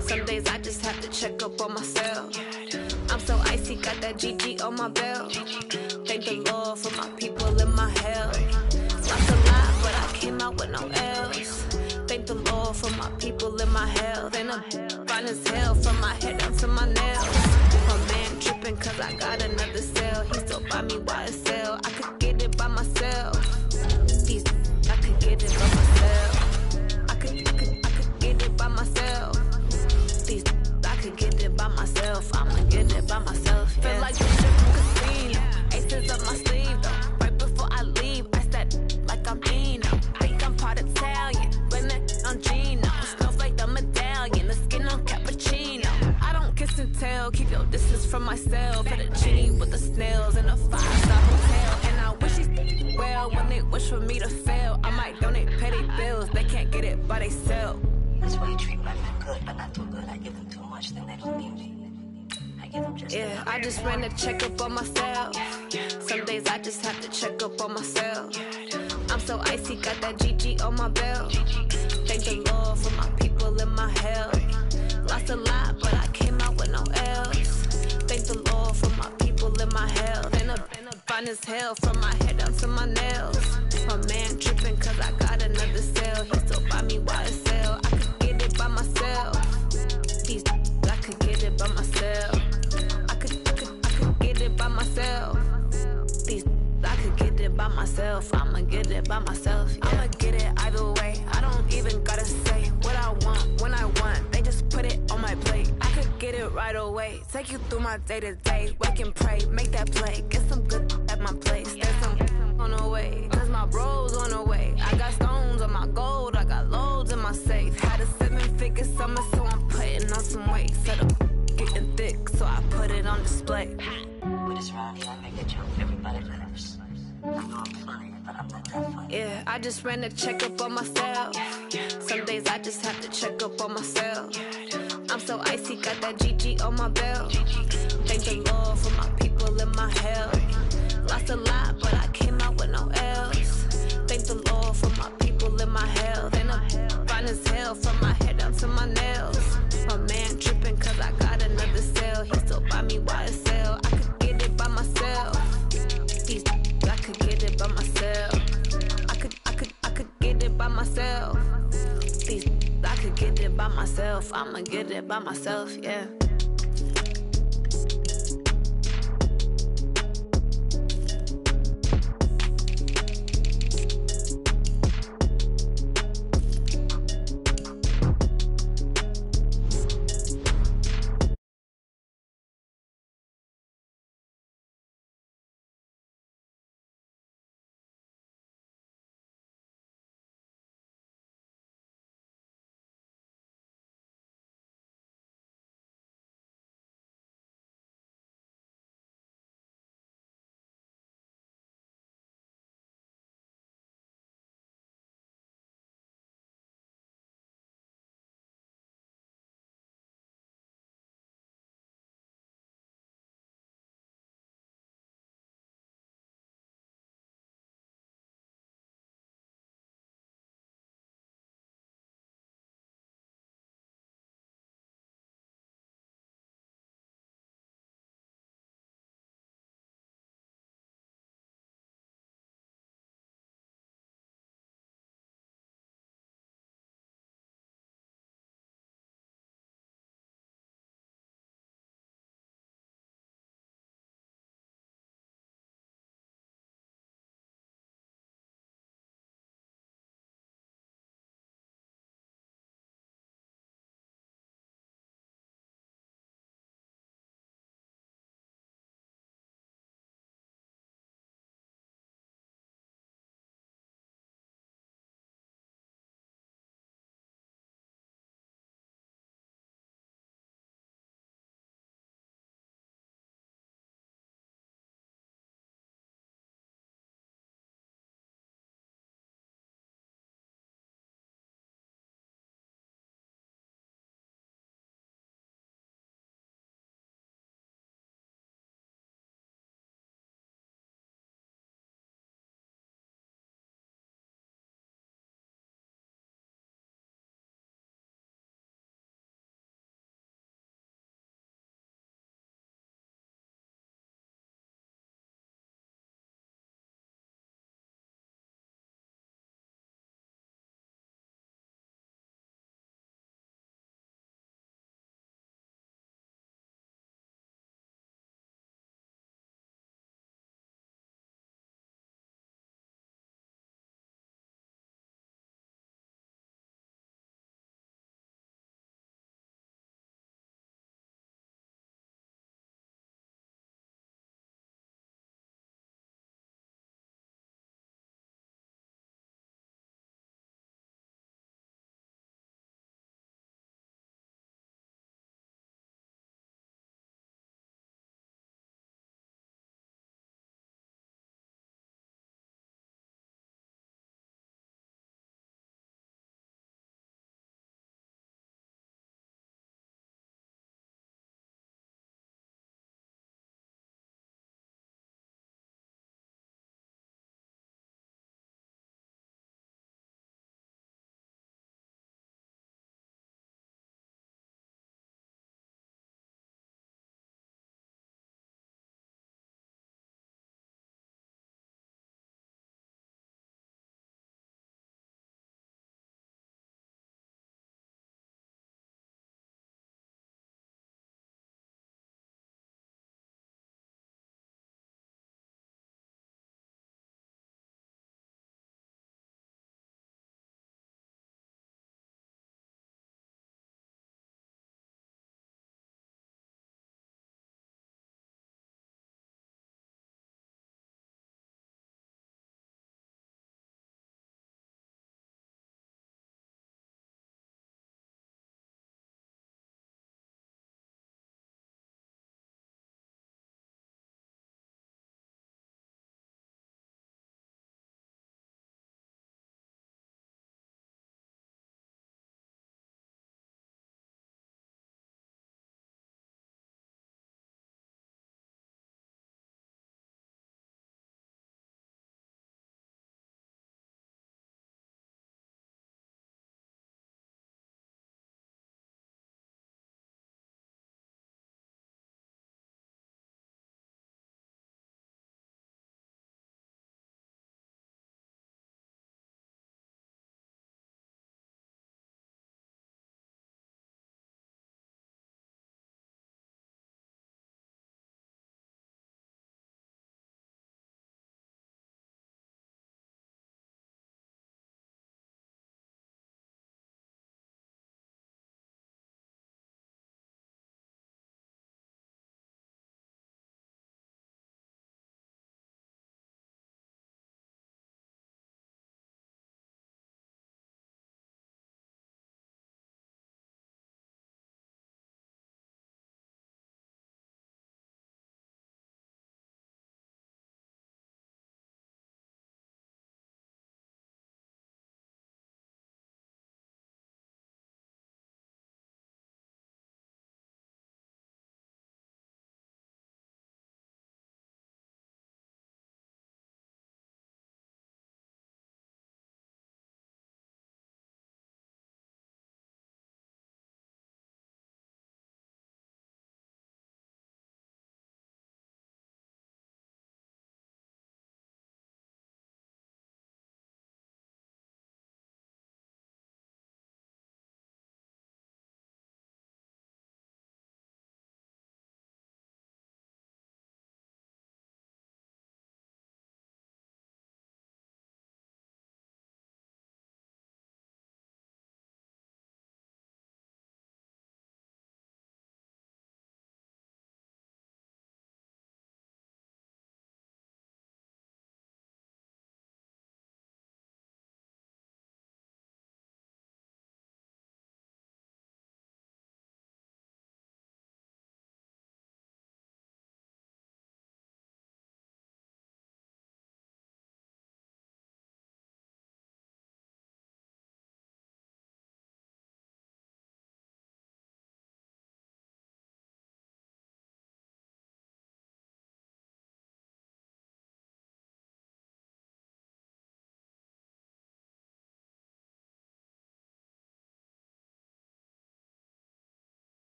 Some days I just have to check up on myself. I'm so icy, got that GG on my belt. Thank the Lord for my people in my health. Lost a lot, but I came out with no L's. Thank the Lord for my people in my health. And I'm fine as hell from my head down to my nails. My man tripping cause I got another cell. He still buy me YSL. I could get it by myself. These I could get it by myself. I could get it by myself. These I could get it by myself. I'ma get it by myself. Yeah. Feel like the shit from casino. Aces up my sleeve though. Right before I leave, I step like I'm Dino. Think I'm part Italian, blame that on Gino. Snowflake the medallion, the skin on cappuccino. I don't kiss and tell, keep your distance from myself. Fettuccine with the snails in a 5-star hotel. And I wish these well when they wish for me to fail. I might donate petty bills, they can't get it by they self. That's why you treat my men good, but not too good. I give them too much, then they don't need me. I give them just yeah, I just ran a checkup on myself. Some days I just have to check up on myself. I'm so icy, got that GG on my belt. Thank the Lord for my people in my health. Lost a lot, but I came out with no L's. Thank the Lord for my people in my health. And I'm fine as hell from my head down to my nails. My man tripping cause I got another cell. He still buy me YSL. I could get it by myself. These I could get it by myself. I could get it by myself. These I could get it by myself. I'ma get it by myself. Yeah. I'ma get it either way. I don't even gotta say what I want when I want. They just put it on my plate. I could get it right away. Take you through my day to day. Wake and pray, make that play. Get some good at my place. There's some on the way. Cause my bro's on the way. I got stones on my gold. I got loads in my safe. Had a 7-figure summer, so I'm putting on some weight. Set up getting thick, so I put it on display. with this round here, I make a joke. Everybody laughs. I know I'm funny, but I'm not that funny. Yeah, I just ran a checkup on myself. Some days I just have to check up on myself. I'm so icy, got that GG on my belt. Thank the Lord for my people in my health. Lost a lot, but I came out with no L's. Thank the Lord for my people in my health. And I'm fine as hell from my head down to my nails. My man tripping cause I got another cell. He still buy me YSL. I could get it by myself. These I could get it by myself. I could get it by myself. These I could get it by myself. I'ma get it by myself, yeah.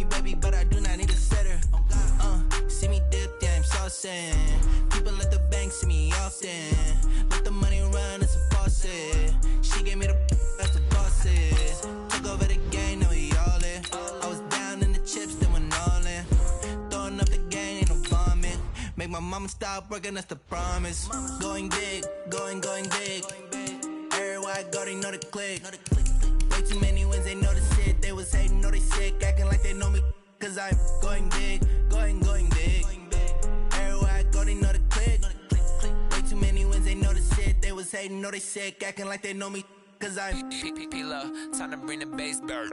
me baby, but I do not need a setter. See me dip, yeah, I'm saucing. People at the bank see me often. Let the money run, it's a faucet. She gave me the that's the bosses. Took over the game, now we all in. I was down in the chips, then went all in. Throwing up the game, ain't no vomit. Make my mama stop working, that's the promise. Going big, going big. Everywhere I go, they know the click. Way too many wins, they know the shit. They was hating, know they sick, acting like they know me. Cause I'm going big, going big. Everywhere I go, they know the click. Way too many wins, they know the shit. They was hating, know they sick, acting like they know me. Cause I'm P-P-P-Lo, time to bring the bass bird.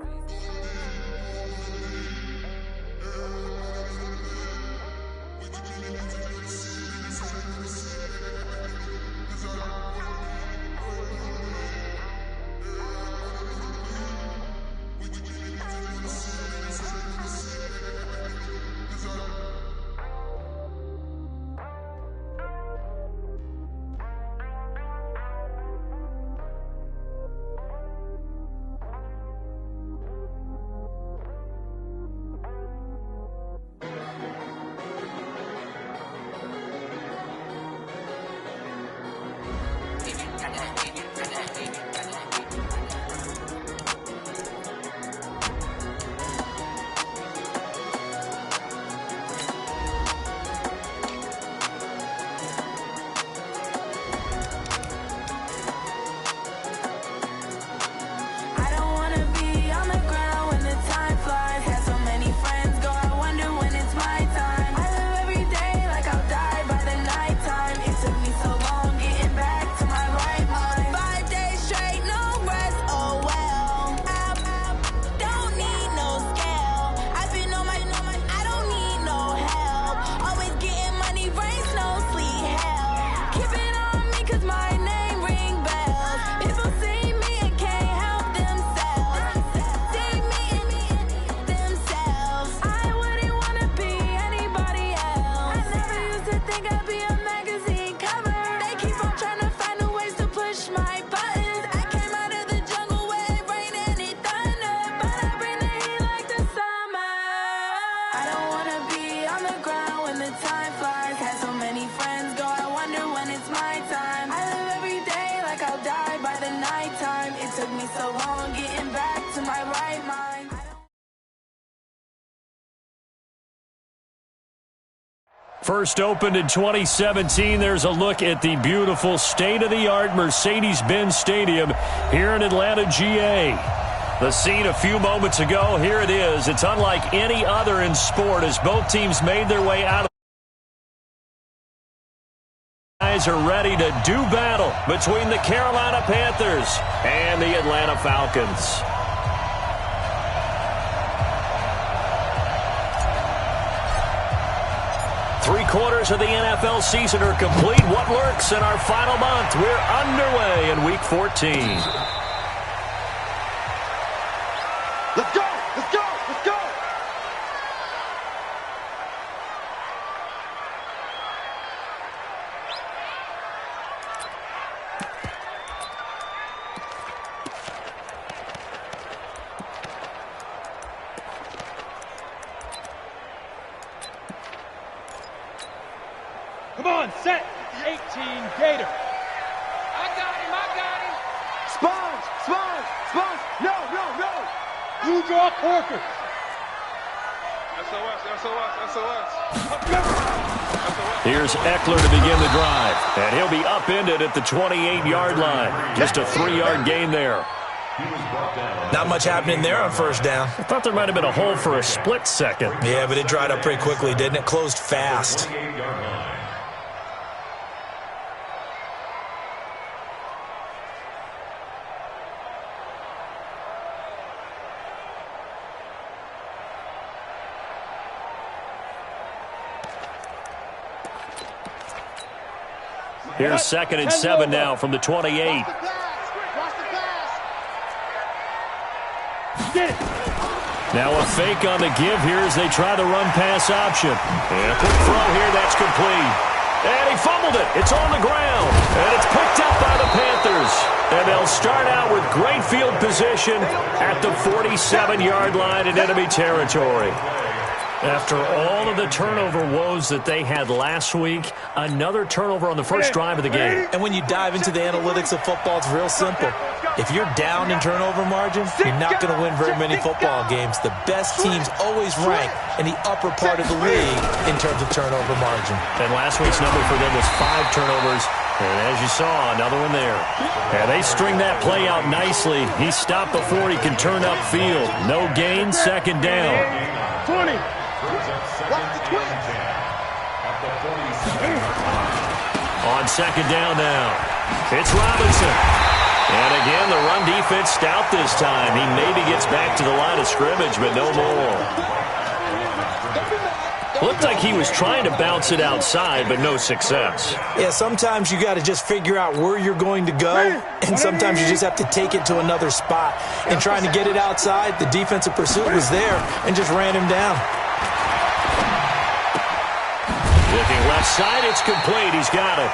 First opened in 2017, there's a look at the beautiful state-of-the-art Mercedes-Benz Stadium here in Atlanta, GA. The scene a few moments ago, here it is. It's unlike any other in sport as both teams made their way out of guys are ready to do battle between the Carolina Panthers and the Atlanta Falcons. Three-quarters of the NFL season are complete. What works in our final month? We're underway in Week 14. Let's go! Let's go! Let's go! Come on, set. 18, Gator. I got him. Sponge! No! Blue Jaw Corker. SOS. Here's Eckler to begin the drive, and he'll be upended at the 28-yard line. Just a 3-yard gain there. Not much happening there on first down. I thought there might have been a hole for a split second. Yeah, but it dried up pretty quickly, didn't it? Closed fast. Here's 2nd and 7 now from the 28. Watch the pass! Get it. Now a fake on the give here as they try the run-pass option. And a quick throw here, that's complete. And he fumbled it. It's on the ground. And it's picked up by the Panthers. And they'll start out with great field position at the 47-yard line in enemy territory. After all of the turnover woes that they had last week, another turnover on the first drive of the game. And when you dive into the analytics of football, it's real simple. If you're down in turnover margin, you're not going to win very many football games. The best teams always rank in the upper part of the league in terms of turnover margin. And last week's number for them was 5 turnovers. And as you saw, another one there. And they string that play out nicely. He stopped before he can turn upfield. No gain, second down. 20. On second down now, it's Robinson. And again, the run defense stout this time. He maybe gets back to the line of scrimmage, but no more. Looked like he was trying to bounce it outside, but no success. Yeah, sometimes you got to just figure out where you're going to go, and sometimes you just have to take it to another spot. And trying to get it outside, the defensive pursuit was there and just ran him down. Looking left side, it's complete. He's got it.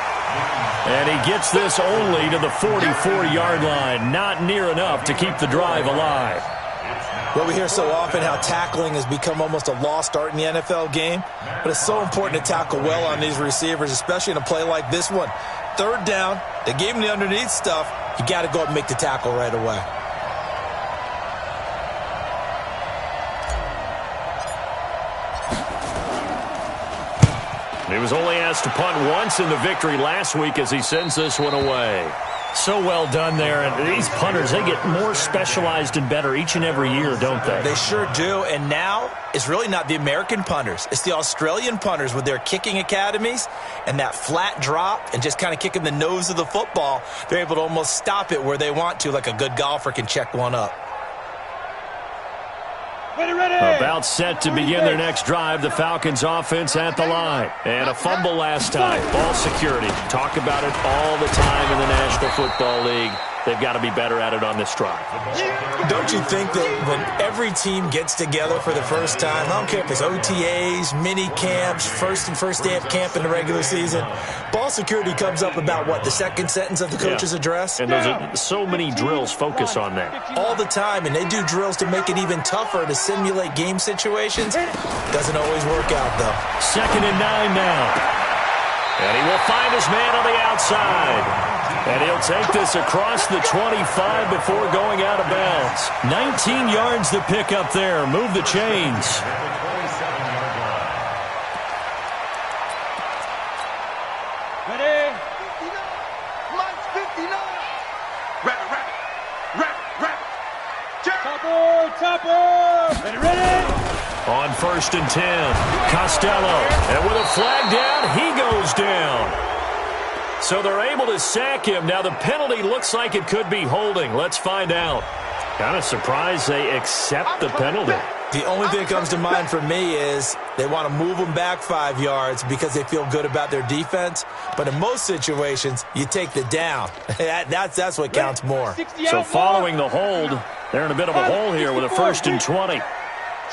And he gets this only to the 44-yard line. Not near enough to keep the drive alive. Well, we hear so often how tackling has become almost a lost art in the NFL game. But it's so important to tackle well on these receivers, especially in a play like this one. Third down, they gave him the underneath stuff. You got to go up and make the tackle right away. He was only asked to punt once in the victory last week as he sends this one away. So well done there. And these punters, they get more specialized and better each and every year, don't they? They sure do. And now it's really not the American punters. It's the Australian punters with their kicking academies and that flat drop and just kind of kicking the nose of the football. They're able to almost stop it where they want to, like a good golfer can check one up. About set to begin their next drive. The Falcons offense at the line. And a fumble last time. Ball security. Talk about it all the time in the National Football League. They've got to be better at it on this drive. Don't you think that when every team gets together for the first time, I don't care if it's OTAs, mini camps, first day of camp in the regular season, ball security comes up about, what, the second sentence of the coach's address? And those are so many drills focus on that. All the time, and they do drills to make it even tougher to simulate game situations. Doesn't always work out, though. 2nd and 9 now. And he will find his man on the outside. And he'll take this across the 25 before going out of bounds. 19 yards to pick up there. Move the chains. Ready? Mike's 59. Rabbit. Topper. Ready? On 1st and 10, Costello. And with a flag down, he goes down. So they're able to sack him. Now the penalty looks like it could be holding. Let's find out. Kind of surprised they accept the penalty. The only thing that comes to mind for me is they want to move them back 5 yards because they feel good about their defense. But in most situations, you take the down. That's what counts more. So following the hold, they're in a bit of a hole here with a 1st and 20.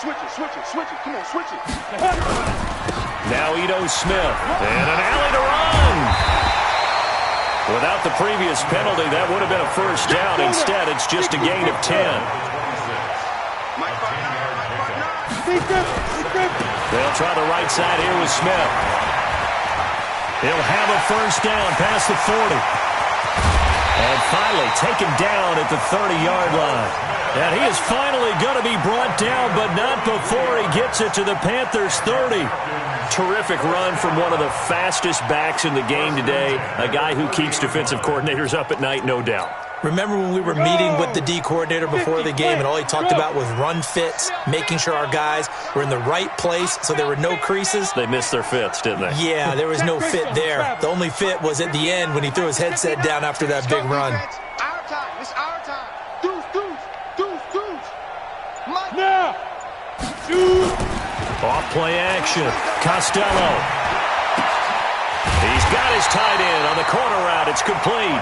Switch it. Come on, switch it. Now Ito Smith. And an alley to run. Without the previous penalty, that would have been a first down. Instead, it's just a gain of 10. They'll try the right side here with Smith. He'll have a first down past the 40. And finally taken down at the 30-yard line. And he is finally going to be brought down, but not before he gets it to the Panthers' 30. Terrific run from one of the fastest backs in the game today, a guy who keeps defensive coordinators up at night, no doubt. Remember when we were meeting with the D coordinator before the game and all he talked about was run fits, making sure our guys were in the right place so there were no creases? They missed their fits, didn't they? Yeah, there was no fit there. The only fit was at the end when he threw his headset down after that big run. Our time. It's our time. Deuce. Mike. Now. Shoot. Off play action. Costello. He's got his tight end on the corner route. It's complete.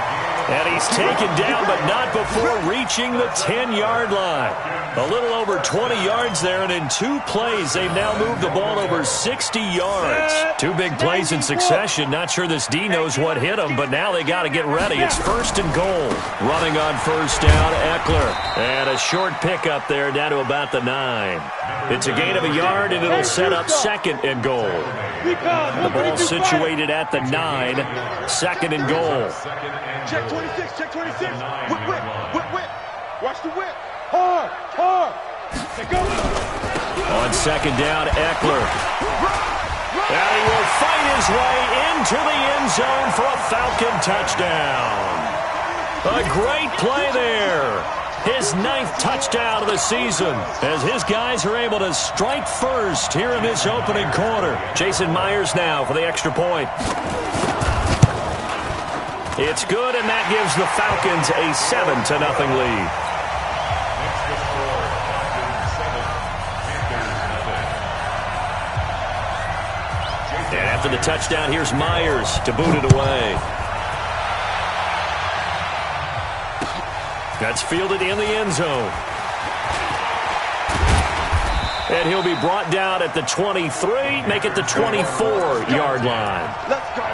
And he's taken down, but not before reaching the 10-yard line. A little over 20 yards there, and in 2 plays, they've now moved the ball over 60 yards. 2 big plays in succession. Not sure this D knows what hit him, but now they got to get ready. It's 1st and goal. Running on 1st down, Eckler. And a short pickup there down to about the 9. It's a gain of a yard, and it'll set up 2nd and goal. The ball situated at the 9. 2nd and goal. Check 26, check 26. Whip. Watch the whip. Hard. Go. On 2nd down, Eckler. And he will fight his way into the end zone for a Falcon touchdown. A great play there. His 9th touchdown of the season as his guys are able to strike first here in this opening quarter. Jason Myers now for the extra point. It's good, and that gives the Falcons a 7-0 lead. And after the touchdown, here's Myers to boot it away. That's fielded in the end zone. And he'll be brought down at the 23, make it the 24-yard line. Let's go.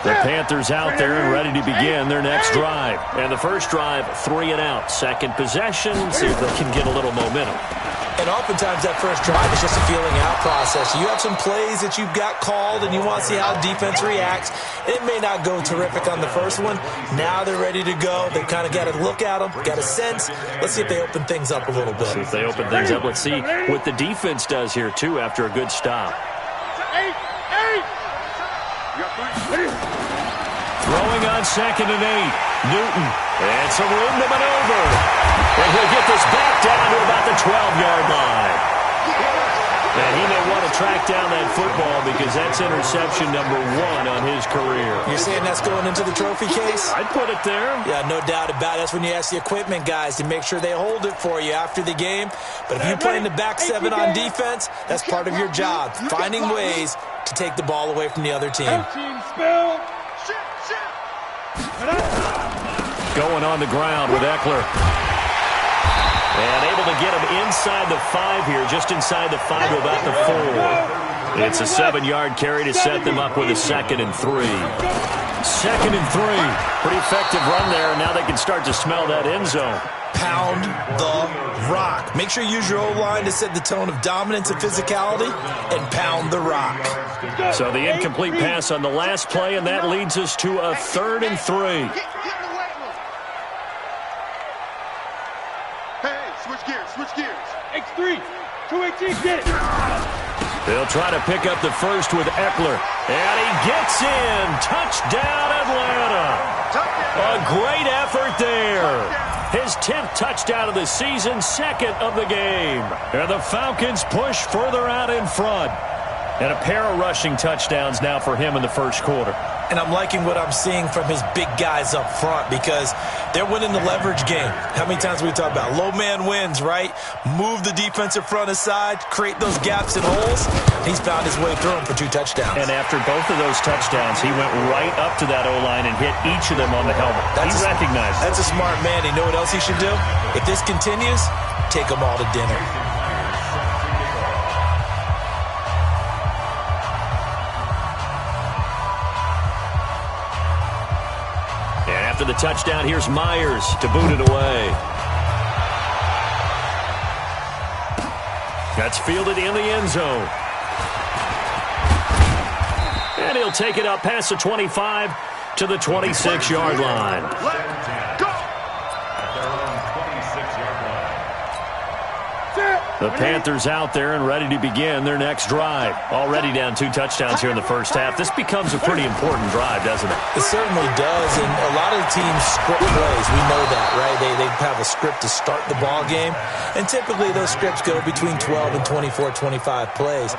The Panthers out there and ready to begin their next drive. And the first drive, 3 and out. Second possession, see if they can get a little momentum. And oftentimes that first drive is just a feeling out process. You have some plays that you've got called and you want to see how defense reacts. It may not go terrific on the first one. Now they're ready to go. They've kind of got to look at them, got a sense. Let's see if they open things up a little bit. See if they open things up. Let's see what the defense does here, too, after a good stop. Throwing on 2nd and 8. Newton. And some room to maneuver. And he'll get this back down to about the 12-yard line. And he may want to track down that football because that's interception number 1 on his career. You're saying that's going into the trophy case? I'd put it there. Yeah, no doubt about it. That's when you ask the equipment guys to make sure they hold it for you after the game. But if you're playing the back 7 on defense, that's part of your job, finding ways to take the ball away from the other team. Going on the ground with Eckler. And able to get him inside the 5 here, just inside the 5 to about the 4. It's a 7-yard carry to set them up with a 2nd and 3. 2nd and 3. Pretty effective run there, and now they can start to smell that end zone. Pound the rock. Make sure you use your O-line to set the tone of dominance and physicality, and pound the rock. So the incomplete pass on the last play, and that leads us to a 3rd and 3. Switch gears. X3, 218, get it. They'll try to pick up the first with Eckler. And he gets in. Touchdown, Atlanta. A great effort there. His 10th touchdown of the season, 2nd of the game. And the Falcons push further out in front. And a pair of rushing touchdowns now for him in the first quarter. And I'm liking what I'm seeing from his big guys up front because they're winning the leverage game. How many times we talk about low man wins, right? Move the defensive front aside, create those gaps and holes. He's found his way through them for 2 touchdowns. And after both of those touchdowns, he went right up to that O-line and hit each of them on the helmet. He recognized it. That's a smart man. You know what else he should do? If this continues, take them all to dinner. After the touchdown, here's Myers to boot it away. That's fielded in the end zone. And he'll take it up past the 25 to the 26-yard line. Let's go. The Panthers out there and ready to begin their next drive. Already down 2 touchdowns here in the first half. This becomes a pretty important drive, doesn't it? It certainly does, and a lot of the teams script plays. We know that, right? They have a script to start the ball game, and typically those scripts go between 12 and 24, 25 plays.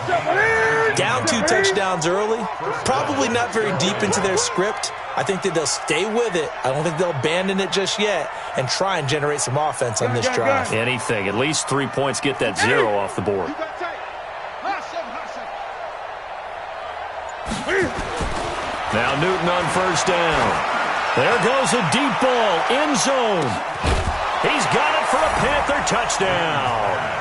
Down 2 touchdowns early, probably not very deep into their script. I think that they'll stay with it. I don't think they'll abandon it just yet and try and generate some offense on this drive. Anything. At least 3 points, get that 0 off the board. Now Newton on first down. There goes a deep ball, end zone. He's got it for a Panther touchdown.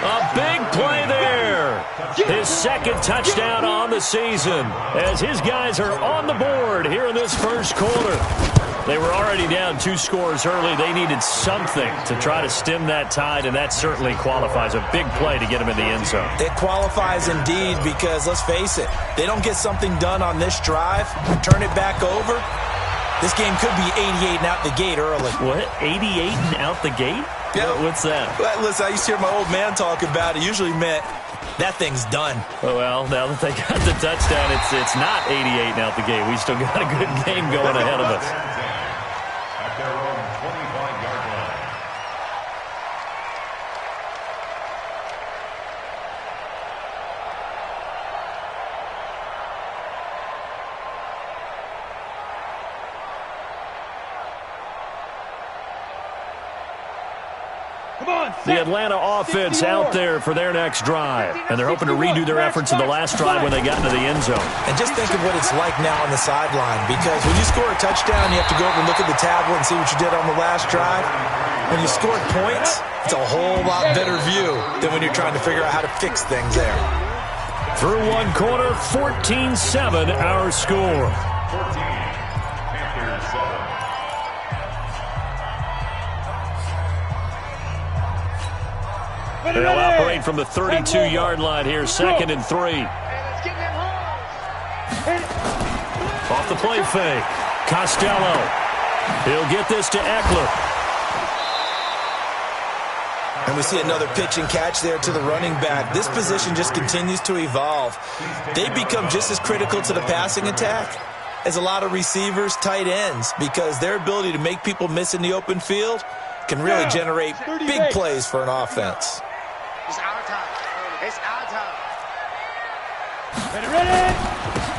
A big play there. His second touchdown on the season as his guys are on the board here in this first quarter. They were already down 2 scores early. They needed something to try to stem that tide, and that certainly qualifies. A big play to get them in the end zone. It qualifies indeed because, let's face it, they don't get something done on this drive, turn it back over, this game could be 88 and out the gate early. What? 88 and out the gate? Yeah. What's that? Well, listen, I used to hear my old man talk about it. Usually meant that thing's done. Oh, well, now that they got the touchdown, it's not 88 and out the gate. We still got a good game going ahead of us. At their own 25-yard line. The Atlanta offense out there for their next drive. And they're hoping to redo their efforts in the last drive when they got into the end zone. And just think of what it's like now on the sideline, because when you score a touchdown, you have to go over and look at the tablet and see what you did on the last drive. When you scored points, it's a whole lot better view than when you're trying to figure out how to fix things there. Through one quarter, 14-7 our score. 14, Panthers 7. They'll operate from the 32-yard line here, 2nd and 3. Off the play fake. Costello. He'll get this to Eckler. And we see another pitch and catch there to the running back. This position just continues to evolve. They become just as critical to the passing attack as a lot of receivers, tight ends, because their ability to make people miss in the open field can really generate big plays for an offense. It's our time. It's our time. Ready?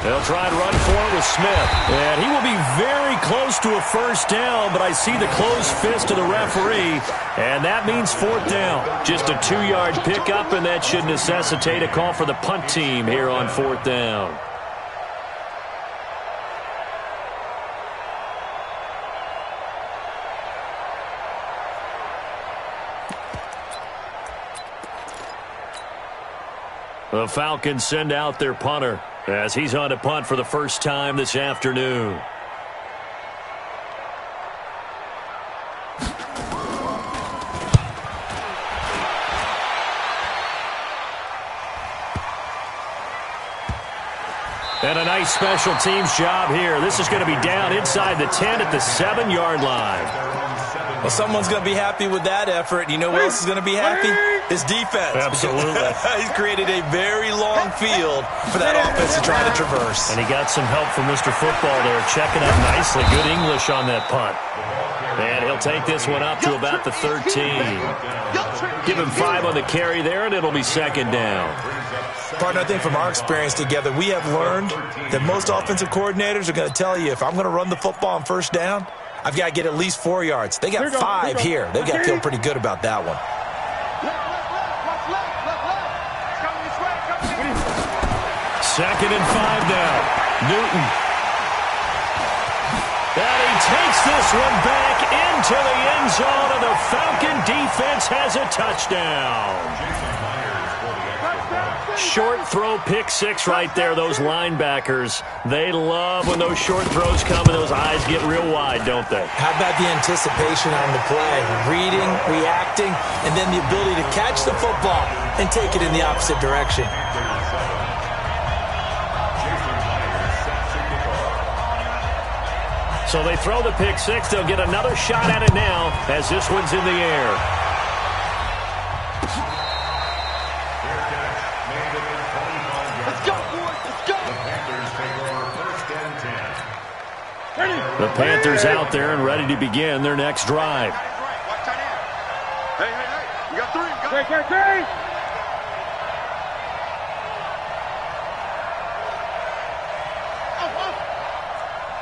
They'll try and run for it with Smith. And he will be very close to a first down, but I see the closed fist of the referee, and that means 4th down. Just a 2-yard pickup, and that should necessitate a call for the punt team here on 4th down. The Falcons send out their punter as he's on to punt for the first time this afternoon. And a nice special teams job here. This is going to be down inside the 10 at the 7-yard line. Well, someone's going to be happy with that effort. You know who else is going to be happy? His defense. Absolutely. He's created a very long field for that offense to try to traverse. And he got some help from Mr. Football there, checking up nicely. Good English on that punt. And he'll take this one up to about the 13. Give him 5 on the carry there, and it'll be 2nd down. Partner, I think from our experience together, we have learned that most offensive coordinators are going to tell you, if I'm going to run the football on first down, I've got to get at least 4 yards. They got 5 here. They've got to feel pretty good about that one. 2nd and 5 now. Newton. And he takes this one back into the end zone, and the Falcon defense has a touchdown. Short throw, pick 6 right there. Those linebackers, they love when those short throws come and those eyes get real wide, don't they? How about the anticipation on the play? Reading, reacting, and then the ability to catch the football and take it in the opposite direction. So they throw the pick 6. They'll get another shot at it now as this one's in the air. The Panthers out there and ready to begin their next drive. Hey, you got 3. Great.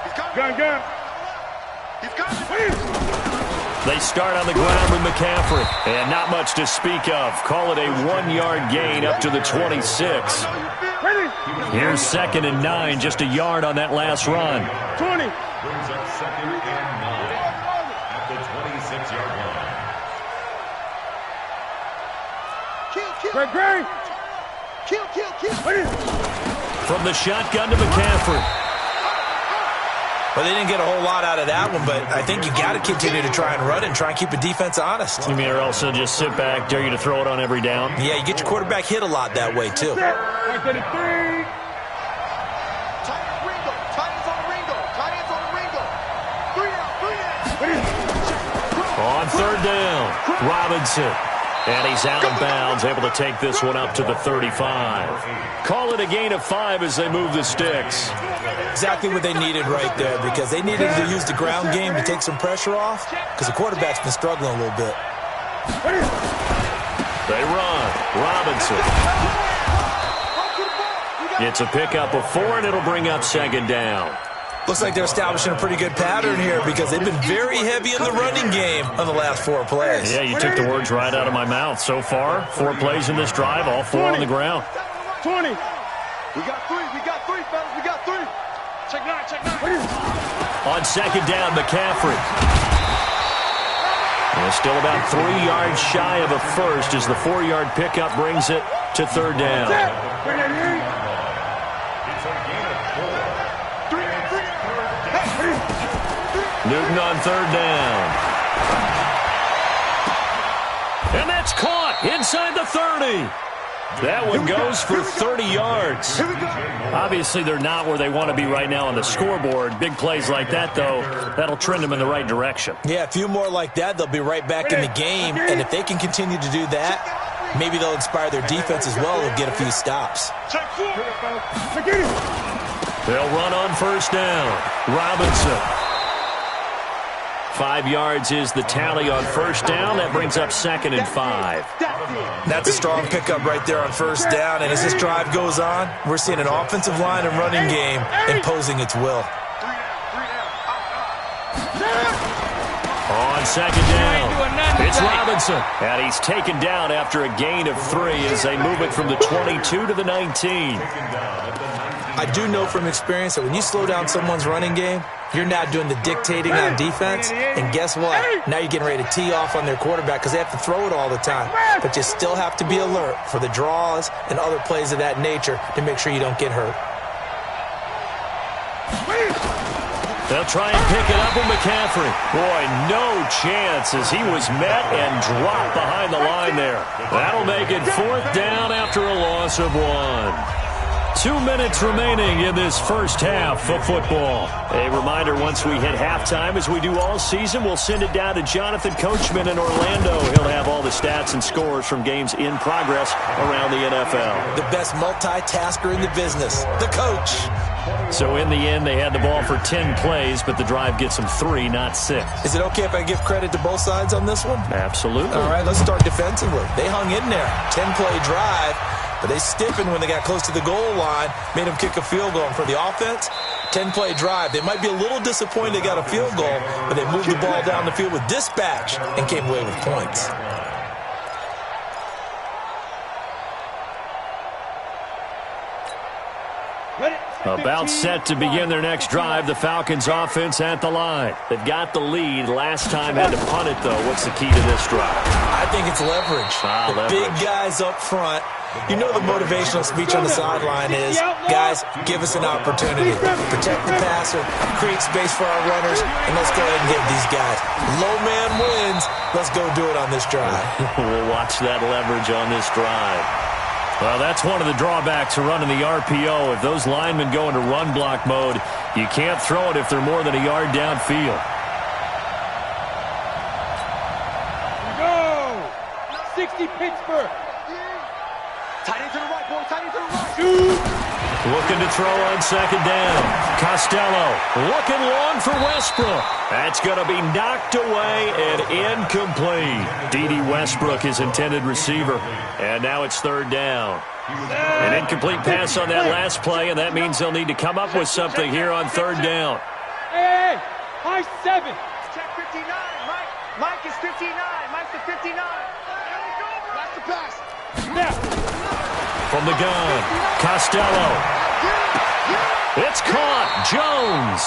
He's coming. Gun. He's coming. They start on the ground with McCaffrey. And not much to speak of. Call it a 1-yard gain up to the 26. Here's 2nd and 9, just a yard on that last run. 20. Brings up 2nd and 9 at the 26-yard line. Great. Kill. From the shotgun to McCaffrey. Well, they didn't get a whole lot out of that one, but I think you got to continue to try and run and try and keep the defense honest. You mean or else they'll just sit back, dare you to throw it on every down? Yeah, you get your quarterback hit a lot that way, too. Tight ends on the Ringo. 3 out. On 3rd down, Robinson. And he's out of bounds, able to take this one up to the 35. Call it a gain of 5 as they move the sticks. Exactly what they needed right there, because they needed to use the ground game to take some pressure off, because the quarterback's been struggling a little bit. They run. Robinson. It's a pickup of 4, and it'll bring up 2nd down. Looks like they're establishing a pretty good pattern here because they've been very heavy in the running game on the last 4 plays. Yeah, you took the words right out of my mouth. So far, 4 plays in this drive, all 4 on the ground. 20. We got 3, fellas. We got 3. Check 9. On 2nd down, McCaffrey. And still about 3 yards shy of a first as the 4-yard pickup brings it to 3rd down. Newton on 3rd down. And that's caught inside the 30. That one goes for 30 yards. Obviously, they're not where they want to be right now on the scoreboard. Big plays like that, though, that'll trend them in the right direction. Yeah, a few more like that, they'll be right back in the game. And if they can continue to do that, maybe they'll inspire their defense as well and get a few stops. They'll run on 1st down. Robinson. 5 yards is the tally on 1st down. That brings up 2nd and 5. That's a strong pickup right there on 1st down. And as this drive goes on, we're seeing an offensive line and running game imposing its will. On 2nd down, it's Robinson. And he's taken down after a gain of 3 as they move it from the 22 to the 19. I do know from experience that when you slow down someone's running game, you're not doing the dictating on defense. And guess what? Now you're getting ready to tee off on their quarterback because they have to throw it all the time. But you still have to be alert for the draws and other plays of that nature to make sure you don't get hurt. They'll try and pick it up with McCaffrey. Boy, no chance as he was met and dropped behind the line there. That'll make it 4th down after a loss of 1. 2 minutes remaining in this first half of football. A reminder, once we hit halftime, as we do all season, we'll send it down to Jonathan Coachman in Orlando. He'll have all the stats and scores from games in progress around the NFL. The best multitasker in the business, the coach. So in the end, they had the ball for 10 plays, but the drive gets them 3, not 6. Is it okay if I give credit to both sides on this one? Absolutely. All right, let's start defensively. They hung in there. 10-play drive. But they stiffened when they got close to the goal line, made them kick a field goal. And for the offense, 10-play drive. They might be a little disappointed they got a field goal, but they moved the ball down the field with dispatch and came away with points. About set to begin their next drive, the Falcons offense at the line. They've got the lead. Last time had to punt it, though. What's the key to this drive? I think it's leverage. The big guys up front. You know the motivational speech on the sideline is, guys, give us an opportunity. Protect the passer, create space for our runners, and let's go ahead and give these guys. Low man wins. Let's go do it on this drive. We'll watch that leverage on this drive. Well, that's one of the drawbacks of running the RPO. If those linemen go into run block mode, you can't throw it if they're more than a yard downfield. Go! 60 Pittsburgh. Tight end to the right, boy. Tight end to the right. Looking to throw on 2nd down. Costello looking long for Westbrook. That's going to be knocked away and incomplete. D.D. Westbrook, his intended receiver. And now it's 3rd down. An incomplete pass on that last play, and that means they'll need to come up with something here on 3rd down. Hey, high 7. Check 59, Mike. Mike's the 59. Watch the pass. From the gun, Costello. It's caught. Jones.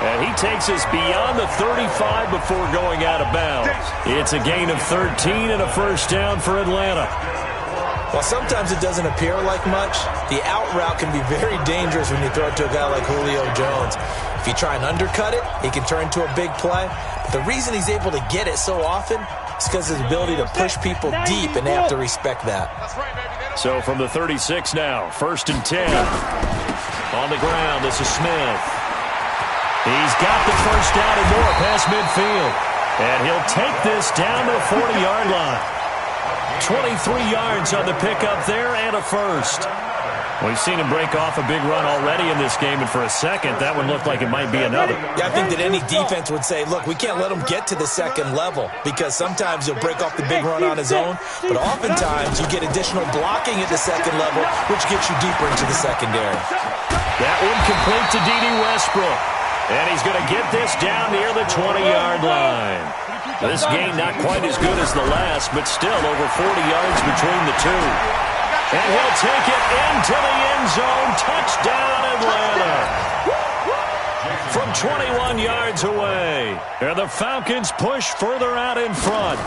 And he takes us beyond the 35 before going out of bounds. It's a gain of 13 and a first down for Atlanta. Well, sometimes it doesn't appear like much. The out route can be very dangerous when you throw it to a guy like Julio Jones. If you try and undercut it, he can turn into a big play. But the reason he's able to get it so often is because of his ability to push people deep, and they have to respect that. So from the 36 now, 1st and 10. On the ground, this is Smith. He's got the first down and more past midfield. And he'll take this down to the 40-yard line. 23 yards on the pickup there and a first. We've seen him break off a big run already in this game, and for a second, that one looked like it might be another. Yeah, I think that any defense would say, look, we can't let him get to the second level, because sometimes he'll break off the big run on his own, but oftentimes you get additional blocking at the second level, which gets you deeper into the secondary. That one complete to D.D. Westbrook, and he's going to get this down near the 20-yard line. This game not quite as good as the last, but still over 40 yards between the two. And he'll take it into the end zone. Touchdown, Atlanta. From 21 yards away. And the Falcons push further out in front.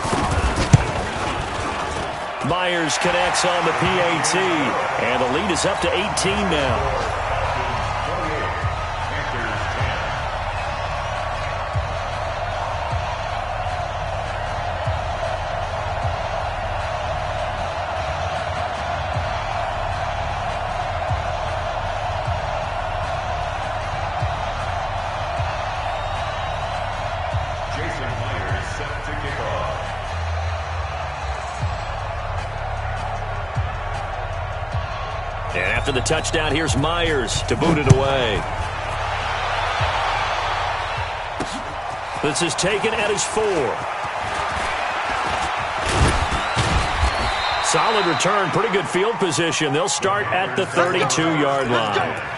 Myers connects on the PAT. And the lead is up to 18 now. After the touchdown, here's Myers to boot it away. This is taken at his 4. Solid return, pretty good field position. They'll start at the 32-yard line.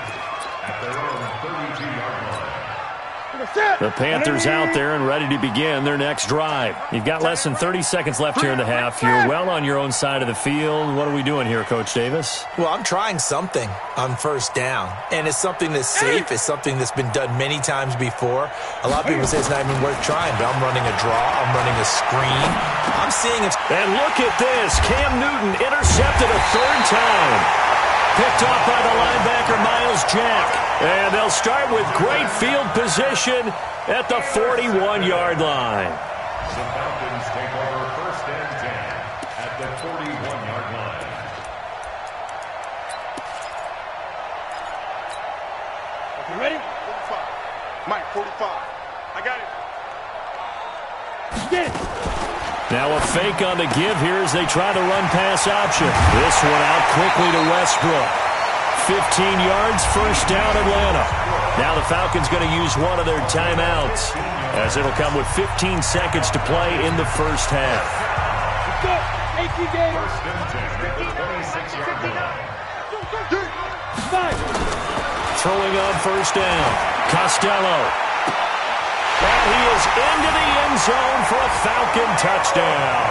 The Panthers out there and ready to begin their next drive. You've got less than 30 seconds left here in the half. You're well on your own side of the field. What are we doing here, Coach Davis? Well, I'm trying something on first down, and it's something that's safe. It's something that's been done many times before. A lot of people say it's not even worth trying, but I'm running a draw. I'm running a screen. I'm seeing it. And look at this. Cam Newton intercepted a 3rd time. Picked off by the linebacker, Miles Jack. And they'll start with great field position at the 41-yard line. The Falcons take over 1st and 10 at the 41-yard line. Okay, ready? 45. Mike, 45. I got it. Get it. Now a fake on the give here as they try to run pass option. This one out quickly to Westbrook. 15 yards, first down Atlanta. Now the Falcons going to use one of their timeouts as it'll come with 15 seconds to play in the first half. First and 10 at the 26-yard line. Throwing on first down, Costello. And he is into the end zone for a Falcon touchdown.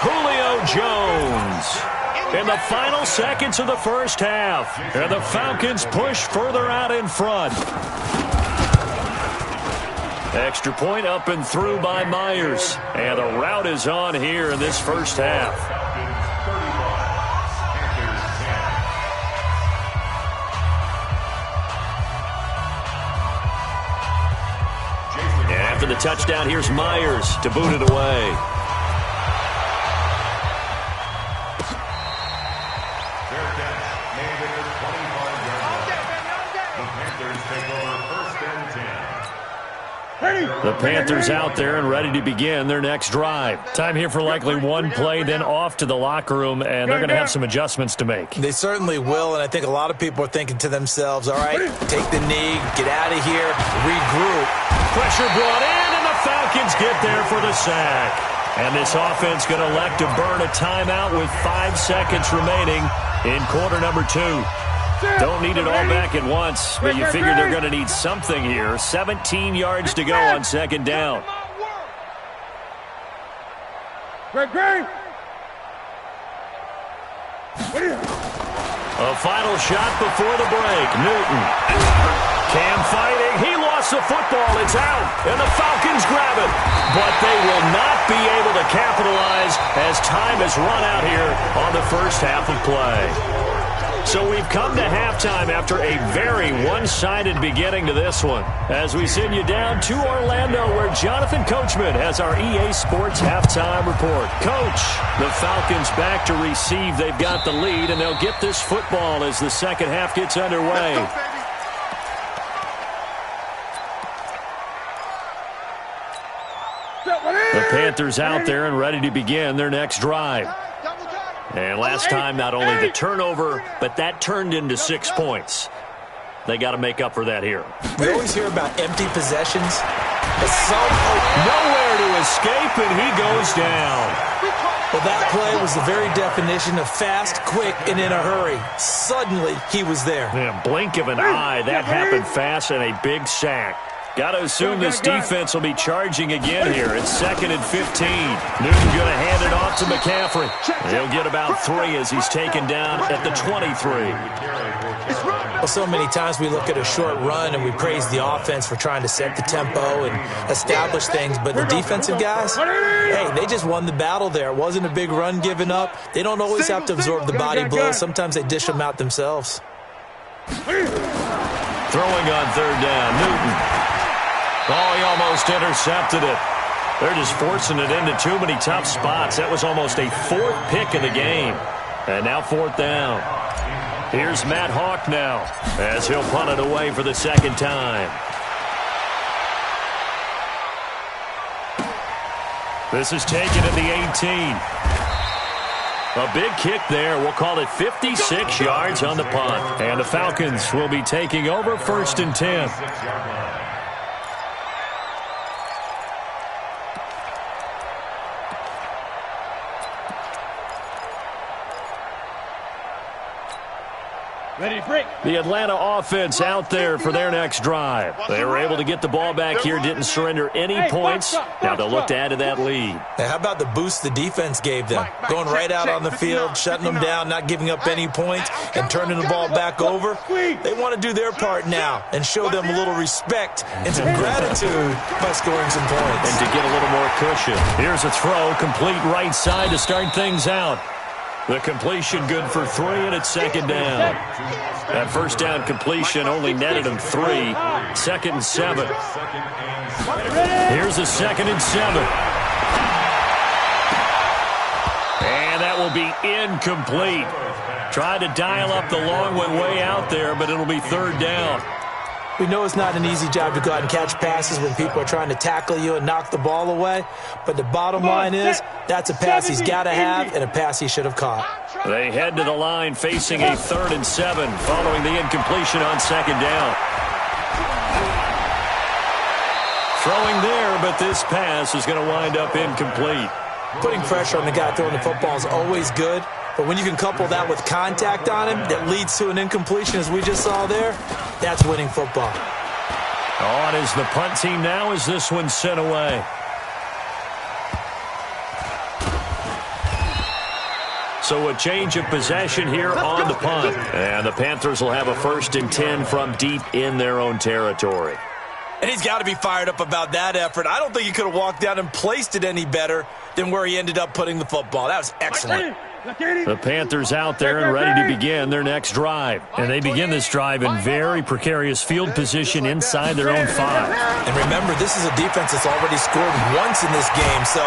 Julio Jones. In the final seconds of the first half, and the Falcons push further out in front. Extra point up and through by Myers. And the route is on here in this first half. And after the touchdown, here's Myers to boot it away. The Panthers out there and ready to begin their next drive. Time here for likely one play, then off to the locker room, and they're going to have some adjustments to make. They certainly will, and I think a lot of people are thinking to themselves, all right, take the knee, get out of here, regroup. Pressure brought in, and the Falcons get there for the sack. And this offense going to elect to burn a timeout with 5 seconds remaining in quarter number 2. Don't need it all back at once, but you figure they're going to need something here. 17 yards to go on second down. Greg. A final shot before the break. Newton. Cam fighting. He lost the football. It's out. And the Falcons grab it. But they will not be able to capitalize as time has run out here on the first half of play. So we've come to halftime after a very one-sided beginning to this one. As we send you down to Orlando, where Jonathan Coachman has our EA Sports halftime report. Coach, the Falcons back to receive. They've got the lead, and they'll get this football as the second half gets underway. The Panthers out there and ready to begin their next drive. And last time, not only the turnover, but that turned into 6 points. They got to make up for that here. We always hear about empty possessions. Nowhere to escape, and he goes down. Well, that play was the very definition of fast, quick, and in a hurry. Suddenly, he was there. Yeah, blink of an eye. That happened fast and a big sack. Got to assume this defense will be charging again here. It's 2nd and 15. Newton going to hand it off to McCaffrey. He'll get about 3 as he's taken down at the 23. Well, so many times we look at a short run and we praise the offense for trying to set the tempo and establish things, but the defensive guys, hey, they just won the battle there. It wasn't a big run given up. They don't always have to absorb the body blows. Sometimes they dish them out themselves. Throwing on 3rd down, Newton. Oh, he almost intercepted it. They're just forcing it into too many tough spots. That was almost a 4th pick of the game. And now 4th down. Here's Matt Hawk now as he'll punt it away for the 2nd time. This is taken at the 18. A big kick there. We'll call it 56 yards on the punt. And the Falcons will be taking over 1st and 10. The Atlanta offense out there for their next drive. They were able to get the ball back here, didn't surrender any points. Now they'll look to add to that lead. Hey, how about the boost the defense gave them? Going right out on the field, shutting them down, not giving up any points, and turning the ball back over. They want to do their part now and show them a little respect and some gratitude by scoring some points. And to get a little more cushion. Here's a throw, complete right side to start things out. The completion good for 3, and it's 2nd down. That 1st down completion only netted him 3. 2nd and 7. Here's a 2nd and 7. And that will be incomplete. Tried to dial up the long one way out there, but it'll be 3rd down. We know it's not an easy job to go out and catch passes when people are trying to tackle you and knock the ball away. But the bottom line is, that's a pass he's got to have and a pass he should have caught. They head to the line facing a 3rd and 7 following the incompletion on 2nd down. Throwing there, but this pass is going to wind up incomplete. Putting pressure on the guy throwing the football is always good. But when you can couple that with contact on him that leads to an incompletion, as we just saw there, that's winning football. On is the punt team now as this one's sent away. So a change of possession here on the punt. And the Panthers will have a 1st and 10 from deep in their own territory. And he's got to be fired up about that effort. I don't think he could have walked down and placed it any better than where he ended up putting the football. That was excellent. The Panthers out there and ready to begin their next drive. And they begin this drive in very precarious field position inside their own 5. And remember, this is a defense that's already scored once in this game, so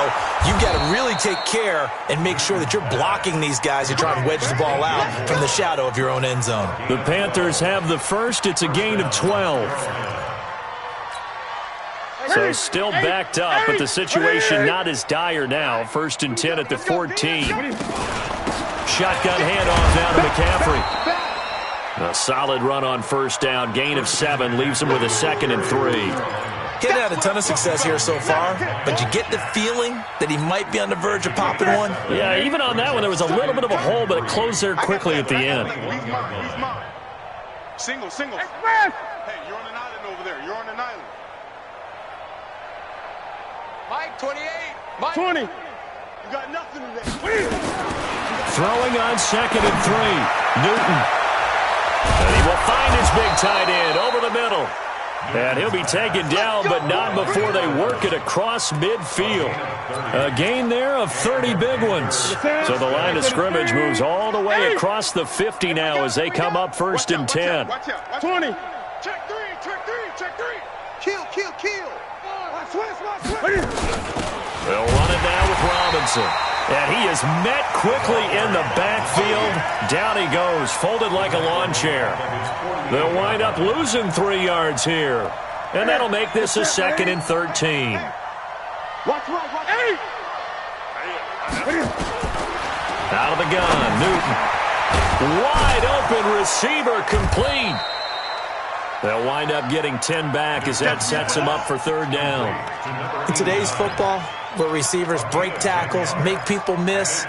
you've got to really take care and make sure that you're blocking these guys who try and wedge the ball out from the shadow of your own end zone. The Panthers have the first. It's a gain of 12. So still backed up, but the situation not as dire now. 1st and 10 at the 14. Shotgun handoff down to McCaffrey. A solid run on 1st down. Gain of 7 leaves him with a 2nd and 3. He hasn't had a ton of success here so far, but you get the feeling that he might be on the verge of popping one. Yeah, even on that one, there was a little bit of a hole, but it closed there quickly at the end. He's mine. Single. Hey, you're on an island over there. You're on an island. Mike, 28. Mike. 20. You got nothing today. Throwing on 2nd and 3. Newton. And he will find his big tight end over the middle. And he'll be taken down, but not before they work it across midfield. A gain there of 30 big ones. So the line of scrimmage moves all the way across the 50 now as they come up 1st and 10. 20. Check three, check three, check three. Kill, kill, kill. Watch switch. They'll run it now with Robinson. And he is met quickly in the backfield. Down he goes, folded like a lawn chair. They'll wind up losing 3 yards here. And that'll make this a 2nd and 13. Watch right, watch right. Out of the gun, Newton. Wide open receiver complete. They'll wind up getting 10 back as that sets him up for 3rd down. In today's football, where receivers break tackles, make people miss,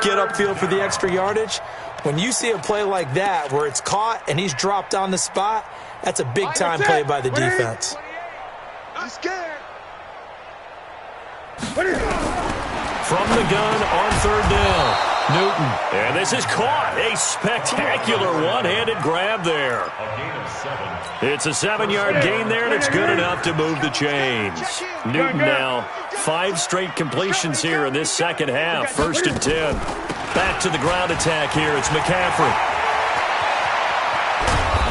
get upfield for the extra yardage, when you see a play like that where it's caught and he's dropped on the spot, that's a big-time play by the defense. I'm scared. From the gun on 3rd down. Newton. And this is caught. A spectacular one-handed grab there. It's a 7-yard gain there, and it's good enough to move the chains. Newton now 5 straight completions here in this second half. 1st and 10. Back to the ground attack here. It's McCaffrey.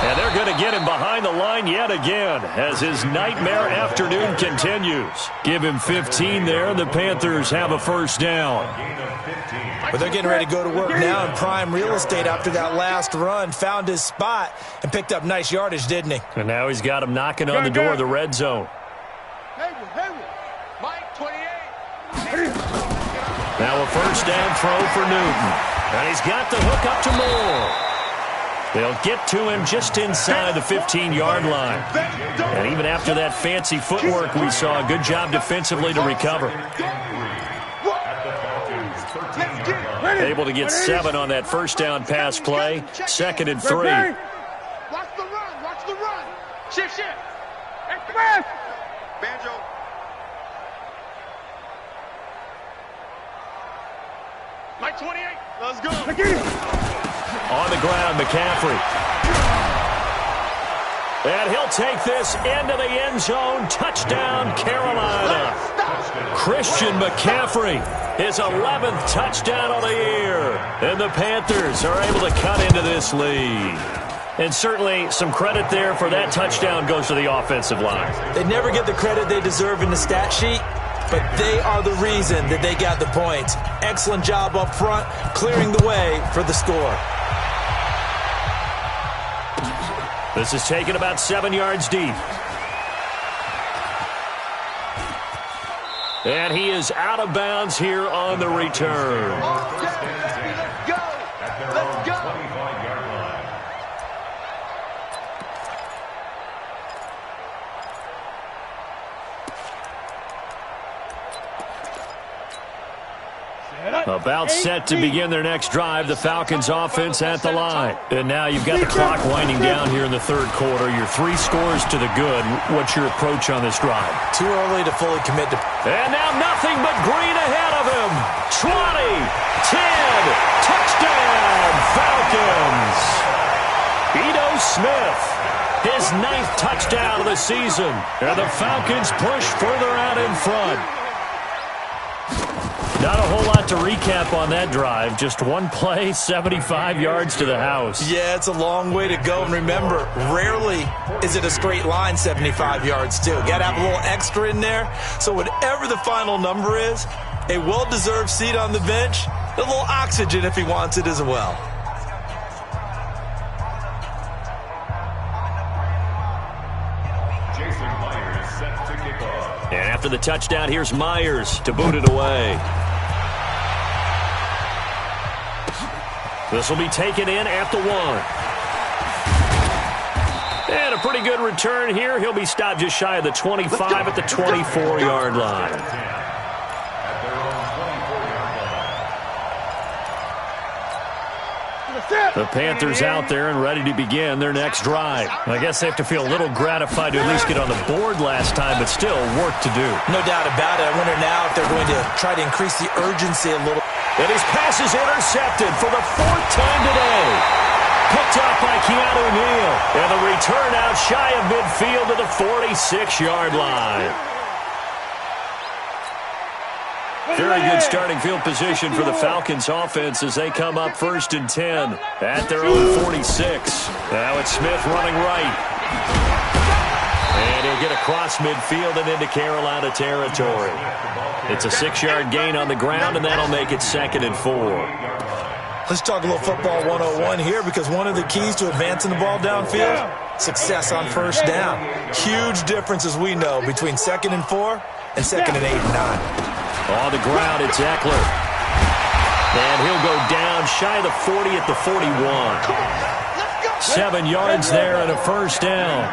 And they're going to get him behind the line yet again as his nightmare afternoon continues. Give him 15 there, and the Panthers have a 1st down. But they're getting ready to go to work now in prime real estate after that last run. Found his spot and picked up nice yardage, didn't he? And now he's got him knocking on the door of the red zone. Mike, 28. Now a 1st down throw for Newton. And he's got the hook up to Moore. They'll get to him just inside the 15-yard line. And even after that fancy footwork we saw, a good job defensively to recover. Able to get 7 on that 1st down pass play. 2nd and 3. Watch the run, watch the run. Shift. Hey, come on. Banjo. Mike 28. Let's go. On the ground, McCaffrey. And he'll take this into the end zone. Touchdown, Carolina. Christian McCaffrey, his 11th touchdown of the year. And the Panthers are able to cut into this lead. And certainly some credit there for that touchdown goes to the offensive line. They never get the credit they deserve in the stat sheet, but they are the reason that they got the points. Excellent job up front, clearing the way for the score. This is taken about 7 yards deep. And he is out of bounds here on the return. Let's go. Let's go. About set to begin their next drive, the Falcons offense at the line. And now you've got the clock winding down here in the 3rd quarter. Your 3 scores to the good. What's your approach on this drive? Too early to fully commit to. And now nothing but green ahead of him. 20, 10, touchdown, Falcons. Ito Smith, his 9th touchdown of the season. And the Falcons push further out in front. Not a whole lot to recap on that drive. Just one play, 75 yards to the house. Yeah, it's a long way to go. And remember, rarely is it a straight line 75 yards, too. Got to have a little extra in there. So whatever the final number is, a well-deserved seat on the bench, a little oxygen if he wants it as well. And after the touchdown, here's Myers to boot it away. This will be taken in at the 1. And a pretty good return here. He'll be stopped just shy of the 25 at the 24-yard line. The Panthers out there and ready to begin their next drive. I guess they have to feel a little gratified to at least get on the board last time, but still work to do. No doubt about it. I wonder now if they're going to try to increase the urgency a little. And his pass is intercepted for the 4th time today. Picked up by Keanu Neal. And the return out shy of midfield to the 46-yard line. Very good starting field position for the Falcons offense as they come up 1st and 10 at their own 46. Now it's Smith running right. And he'll get across midfield and into Carolina territory. It's a 6-yard gain on the ground, and that'll make it 2nd and 4. Let's talk a little football 101 here, because one of the keys to advancing the ball downfield, success on 1st down. Huge difference, as we know, between 2nd and 4 and 2nd and 8 and 9. On the ground, it's Eckler. And he'll go down shy of the 40 at the 41. 7 yards there and a 1st down.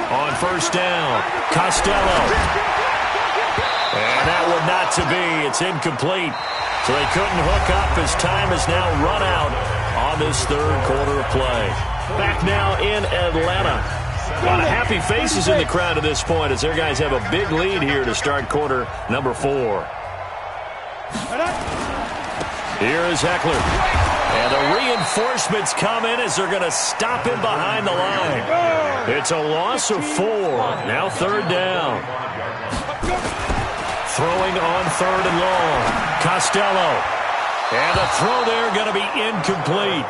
On 1st down, Costello. And that one not to be. It's incomplete. So they couldn't hook up as time has now run out on this 3rd quarter of play. Back now in Atlanta. A lot of happy faces in the crowd at this point as their guys have a big lead here to start quarter number 4. Here is Eckler. And the reinforcements come in as they're going to stop him behind the line. It's a loss of 4. Now 3rd down. Throwing on 3rd and long. Costello. And the throw there going to be incomplete.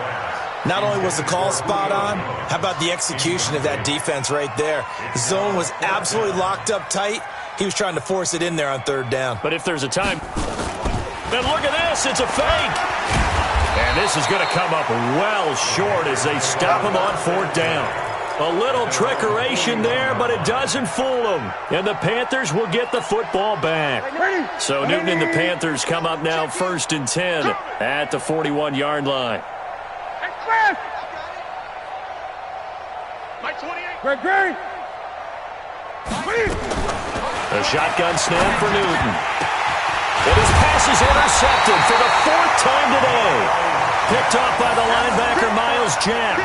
Not only was the call spot on, how about the execution of that defense right there? The zone was absolutely locked up tight. He was trying to force it in there on 3rd down. But if there's a time... And look at this, it's a fake. And this is going to come up well short as they stop him on 4th down. A little trickeration there, but it doesn't fool them. And the Panthers will get the football back. So Newton and the Panthers come up now 1st and 10 at the 41-yard line. Greg. A shotgun snap for Newton. And his pass is intercepted for the 4th time today. Picked off by the linebacker, Miles Jack.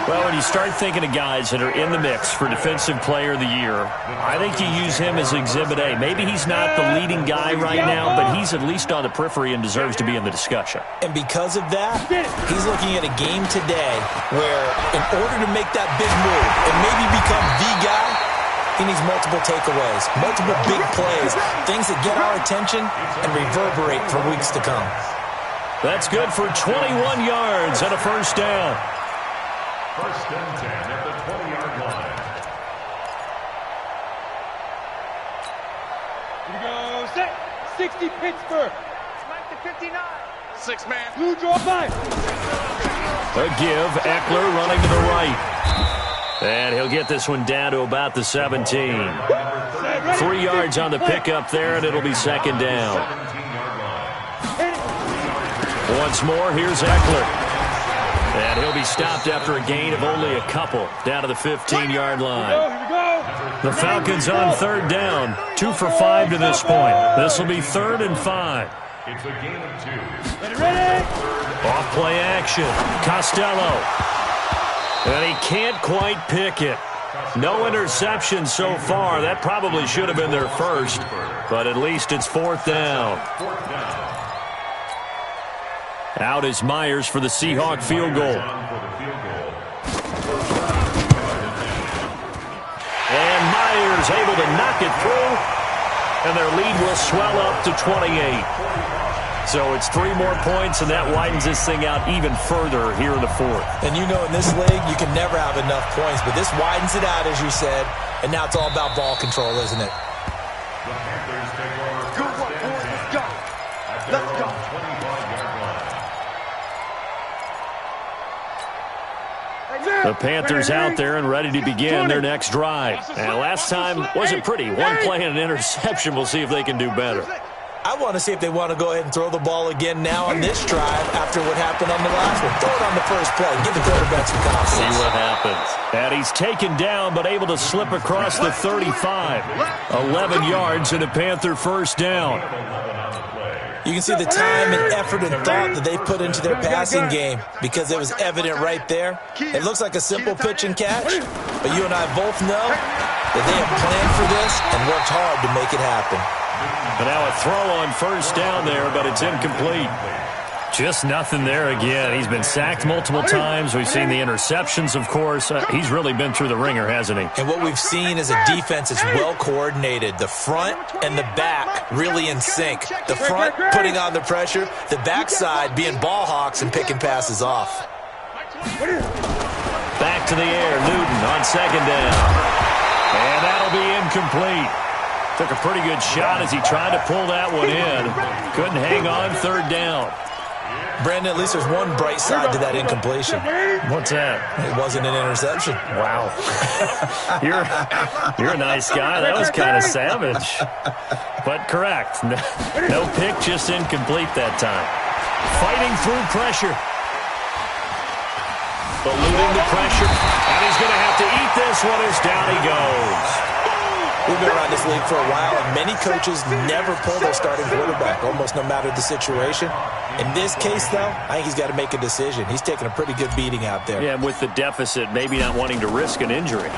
Well, when you start thinking of guys that are in the mix for Defensive Player of the Year, I think you use him as Exhibit A. Maybe he's not the leading guy right now, but he's at least on the periphery and deserves to be in the discussion. And because of that, he's looking at a game today where, in order to make that big move and maybe become the guy, he needs multiple takeaways, multiple big plays, things that get our attention and reverberate for weeks to come. That's good for 21 yards and a 1st down. 1st and 10 at the 20-yard line. Here we go. Set. 60 Pittsburgh. Mike to 59. 6-man. Blue draw 5. A give. Eckler running to the right. And he'll get this one down to about the 17. 3 yards on the pickup there, and it'll be 2nd down. Once more, here's Eckler. And he'll be stopped after a gain of only a couple down to the 15-yard line. The Falcons on 3rd down, 2 for 5 to this point. This will be 3rd and 5. It's a gain of 2. Off play action. Costello. And he can't quite pick it. No interception so far. That probably should have been their first, but at least it's 4th down. Out is Myers for the Seahawk field goal. And Myers able to knock it through, and their lead will swell up to 28. So it's 3 more points, and that widens this thing out even further here in the 4th. And you know, in this league, you can never have enough points, but this widens it out, as you said, and now it's all about ball control, isn't it? The Panthers take over. Good one, boys. Let's go. Let's go. 25-yard line. The Panthers out there and ready to begin their next drive. And last time wasn't pretty. 1 play and an interception. We'll see if they can do better. I want to see if they want to go ahead and throw the ball again now on this drive after what happened on the last one. Throw it on the first play. Give the quarterback some confidence. See what happens. And he's taken down but able to slip across the 35. 11 yards and a Panther first down. You can see the time and effort and thought that they put into their passing game because it was evident right there. It looks like a simple pitch and catch, but you and I both know that they have planned for this and worked hard to make it happen. But now a throw on first down there, but it's incomplete. Just nothing there again. He's been sacked multiple times. We've seen the interceptions, of course. He's really been through the ringer, hasn't he? And what we've seen is a defense that's well coordinated. The front and the back really in sync. The front putting on the pressure, the backside being ball hawks and picking passes off. Back to the air, Newton on second down. And that'll be incomplete. Took a pretty good shot as he tried to pull that one in. Couldn't hang on third down. Brandon, at least there's one bright side to that incompletion. What's that? It wasn't an interception. Wow. You're a nice guy. That was kind of savage. But correct. No pick, just incomplete that time. Fighting through pressure. Eluding the pressure. And he's going to have to eat this one as down he goes. We've been around this league for a while, and many coaches never pull their starting quarterback, almost no matter the situation. In this case, though, I think he's got to make a decision. He's taking a pretty good beating out there. Yeah, with the deficit, maybe not wanting to risk an injury.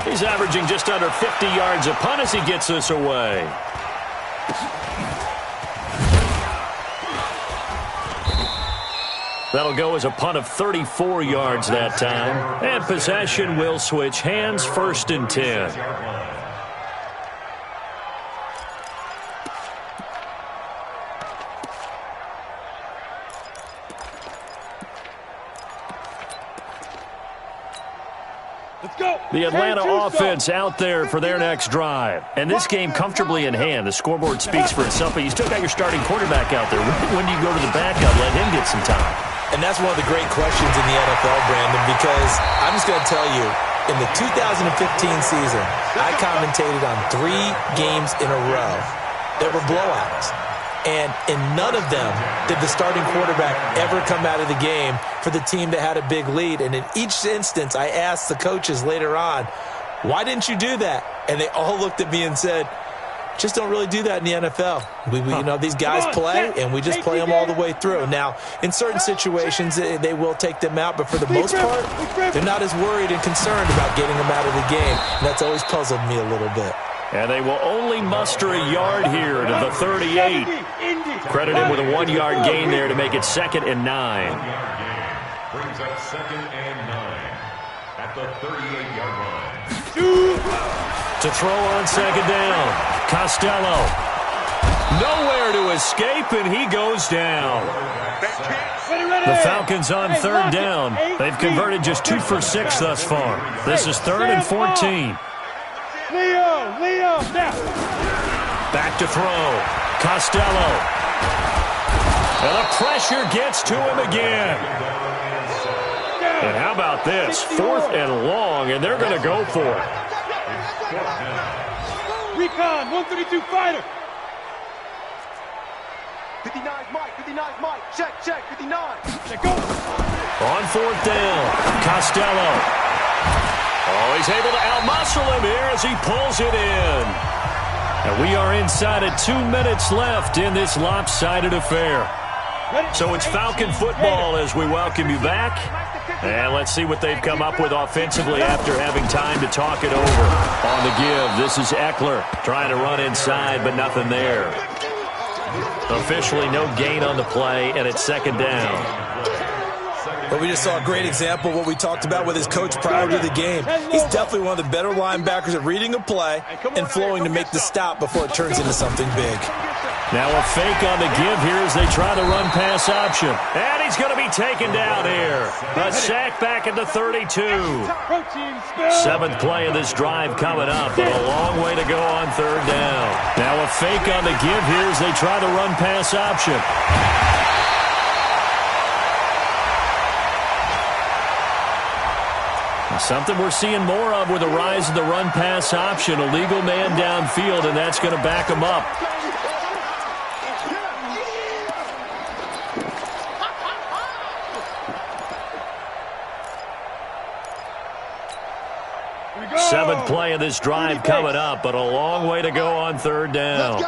He's averaging just under 50 yards a punt as he gets this away. That'll go as a punt of 34 yards that time. And possession will switch hands, 1st and 10. The Atlanta offense out there for their next drive. And this game comfortably in hand. The scoreboard speaks for itself, but you still got your starting quarterback out there. When do you go to the backup? Let him get some time. And that's one of the great questions in the NFL, Brandon, because I'm just going to tell you, in the 2015 season, I commentated on 3 games in a row that were blowouts. And in none of them did the starting quarterback ever come out of the game for the team that had a big lead. And in each instance, I asked the coaches later on, why didn't you do that? And they all looked at me and said, just don't really do that in the NFL. You know, these guys play, and we just play them all the way through. Now, in certain situations, they will take them out, but for the most part, they're not as worried and concerned about getting them out of the game. And that's always puzzled me a little bit. And they will only muster a yard here to the 38. Credit him with a 1-yard gain there to make it 2nd and 9. Brings up 2nd and 9 at the 38-yard line. To throw on 2nd down. Costello. Nowhere to escape, and he goes down. The Falcons on 3rd down. They've converted just 2 for 6 thus far. This is 3rd and 14. Leo, now. Back to throw. Costello. And the pressure gets to him again. And how about this? 4th and long, and they're going to go for it. Recon, 132 fighter. 59's Mike, check, 59. Check, go. On 4th down, Costello. Oh, he's able to outmuscle him here as he pulls it in. And we are inside of 2 minutes left in this lopsided affair. So it's Falcon football as we welcome you back. And let's see what they've come up with offensively after having time to talk it over. On the give, this is Eckler trying to run inside, but nothing there. Officially no gain on the play, and it's 2nd down. But we just saw a great example of what we talked about with his coach prior to the game. He's definitely one of the better linebackers at reading a play and flowing to make the stop before it turns into something big. Now a fake on the give here as they try the run-pass option. And he's going to be taken down here. A sack back at the 32. 7th play of this drive coming up, but a long way to go on 3rd down. Now a fake on the give here as they try the run-pass option. Something we're seeing more of with the rise of the run-pass option. A legal man downfield, and that's going to back him up. Seventh play of this drive coming up, but a long way to go on third down.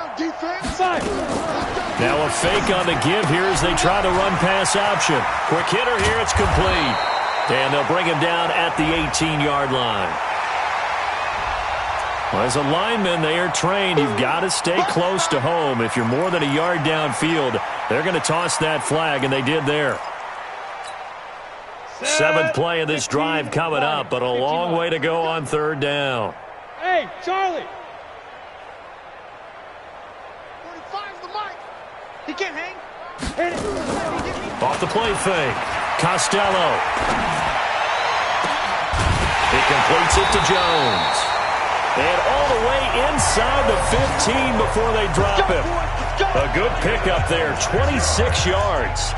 Now a fake on the give here as they try to run pass option. Quick hitter here, it's complete. And they'll bring him down at the 18-yard line. Well, as a lineman, they are trained. You've got to stay close to home. If you're more than a yard downfield, they're going to toss that flag, and they did there. Seventh play of this drive coming up, but a long way to go on third down. Hey, Charlie. 45's the mic. He can't hang. Hit it. Off the play fake. Costello. He completes it to Jones. And all the way inside the 15 before they drop him. A good pickup there, 26 yards.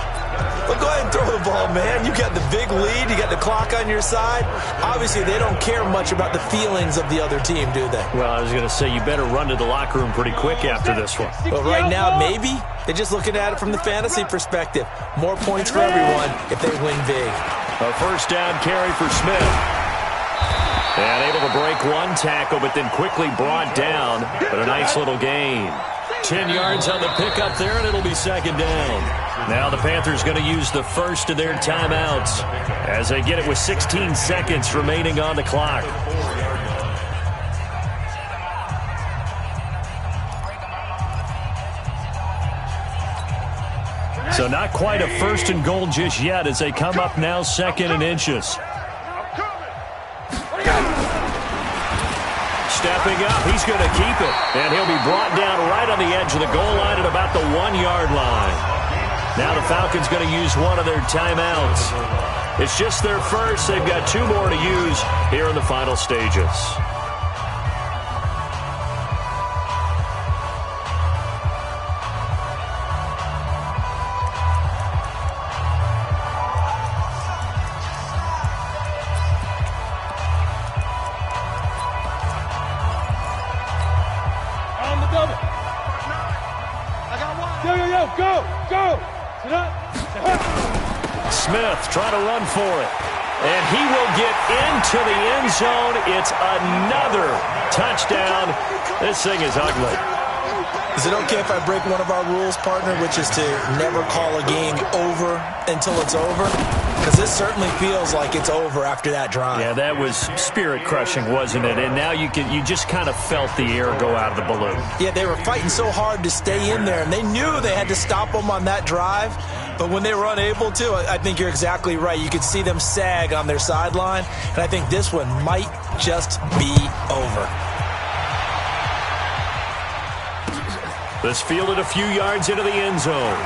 Well, go ahead and throw the ball, man. You got the big lead. You got the clock on your side. Obviously, they don't care much about the feelings of the other team, do they? Well, I was going to say, you better run to the locker room pretty quick after this one. Well, right now, maybe. They're just looking at it from the fantasy perspective. More points for everyone if they win big. A first down carry for Smith. And able to break one tackle, but then quickly brought down. But a nice little gain. 10 yards on the pickup there, and it'll be second down. Now the Panthers going to use the first of their timeouts as they get it with 16 seconds remaining on the clock. So not quite a first and goal just yet as they come up now second and inches. Stepping up, he's going to keep it. And he'll be brought down right on the edge of the goal line at about the 1-yard line. Now the Falcons going to use one of their timeouts. It's just their first. They've got 2 more to use here in the final stages. Smith trying to run for it. And he will get into the end zone. It's another touchdown. This thing is ugly. Is it okay if I break one of our rules, partner, which is to never call a game over until it's over? Because this certainly feels like it's over after that drive. Yeah, that was spirit-crushing, wasn't it? And now you just kind of felt the air go out of the balloon. Yeah, they were fighting so hard to stay in there, and they knew they had to stop them on that drive. But when they were unable to, I think you're exactly right. You could see them sag on their sideline, and I think this one might just be over. This fielded a few yards into the end zone.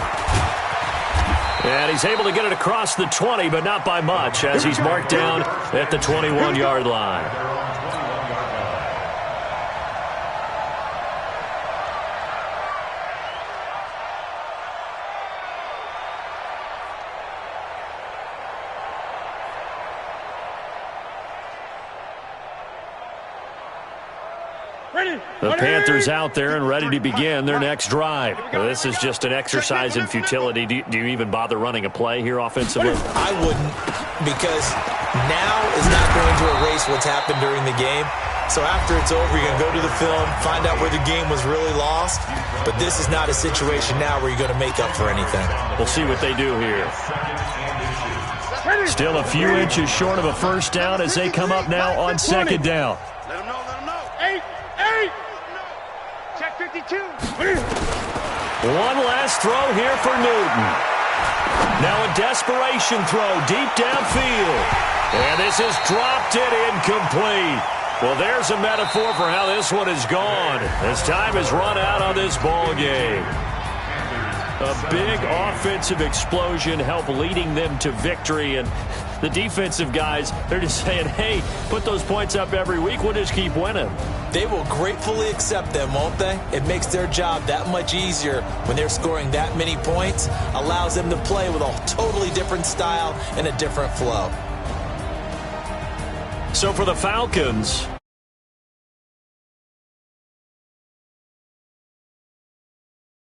And he's able to get it across the 20, but not by much, as he's marked down at the 21-yard line. The Panthers out there and ready to begin their next drive. This is just an exercise in futility. Do you even bother running a play here offensively? I wouldn't, because now is not going to erase what's happened during the game. So after it's over, you're going to go to the film, find out where the game was really lost. But this is not a situation now where you're going to make up for anything. We'll see what they do here. Still a few inches short of a first down as they come up now on second down. Let him know, let him know. 8. Check 52. One last throw here for Newton. Now a desperation throw deep downfield. And this is dropped it incomplete. Well, there's a metaphor for how this one is gone. As time has run out on this ball game. A big offensive explosion helped leading them to victory. And the defensive guys, they're just saying, hey, put those points up every week. We'll just keep winning. They will gratefully accept them, won't they? It makes their job that much easier when they're scoring that many points. Allows them to play with a totally different style and a different flow. So for the Falcons,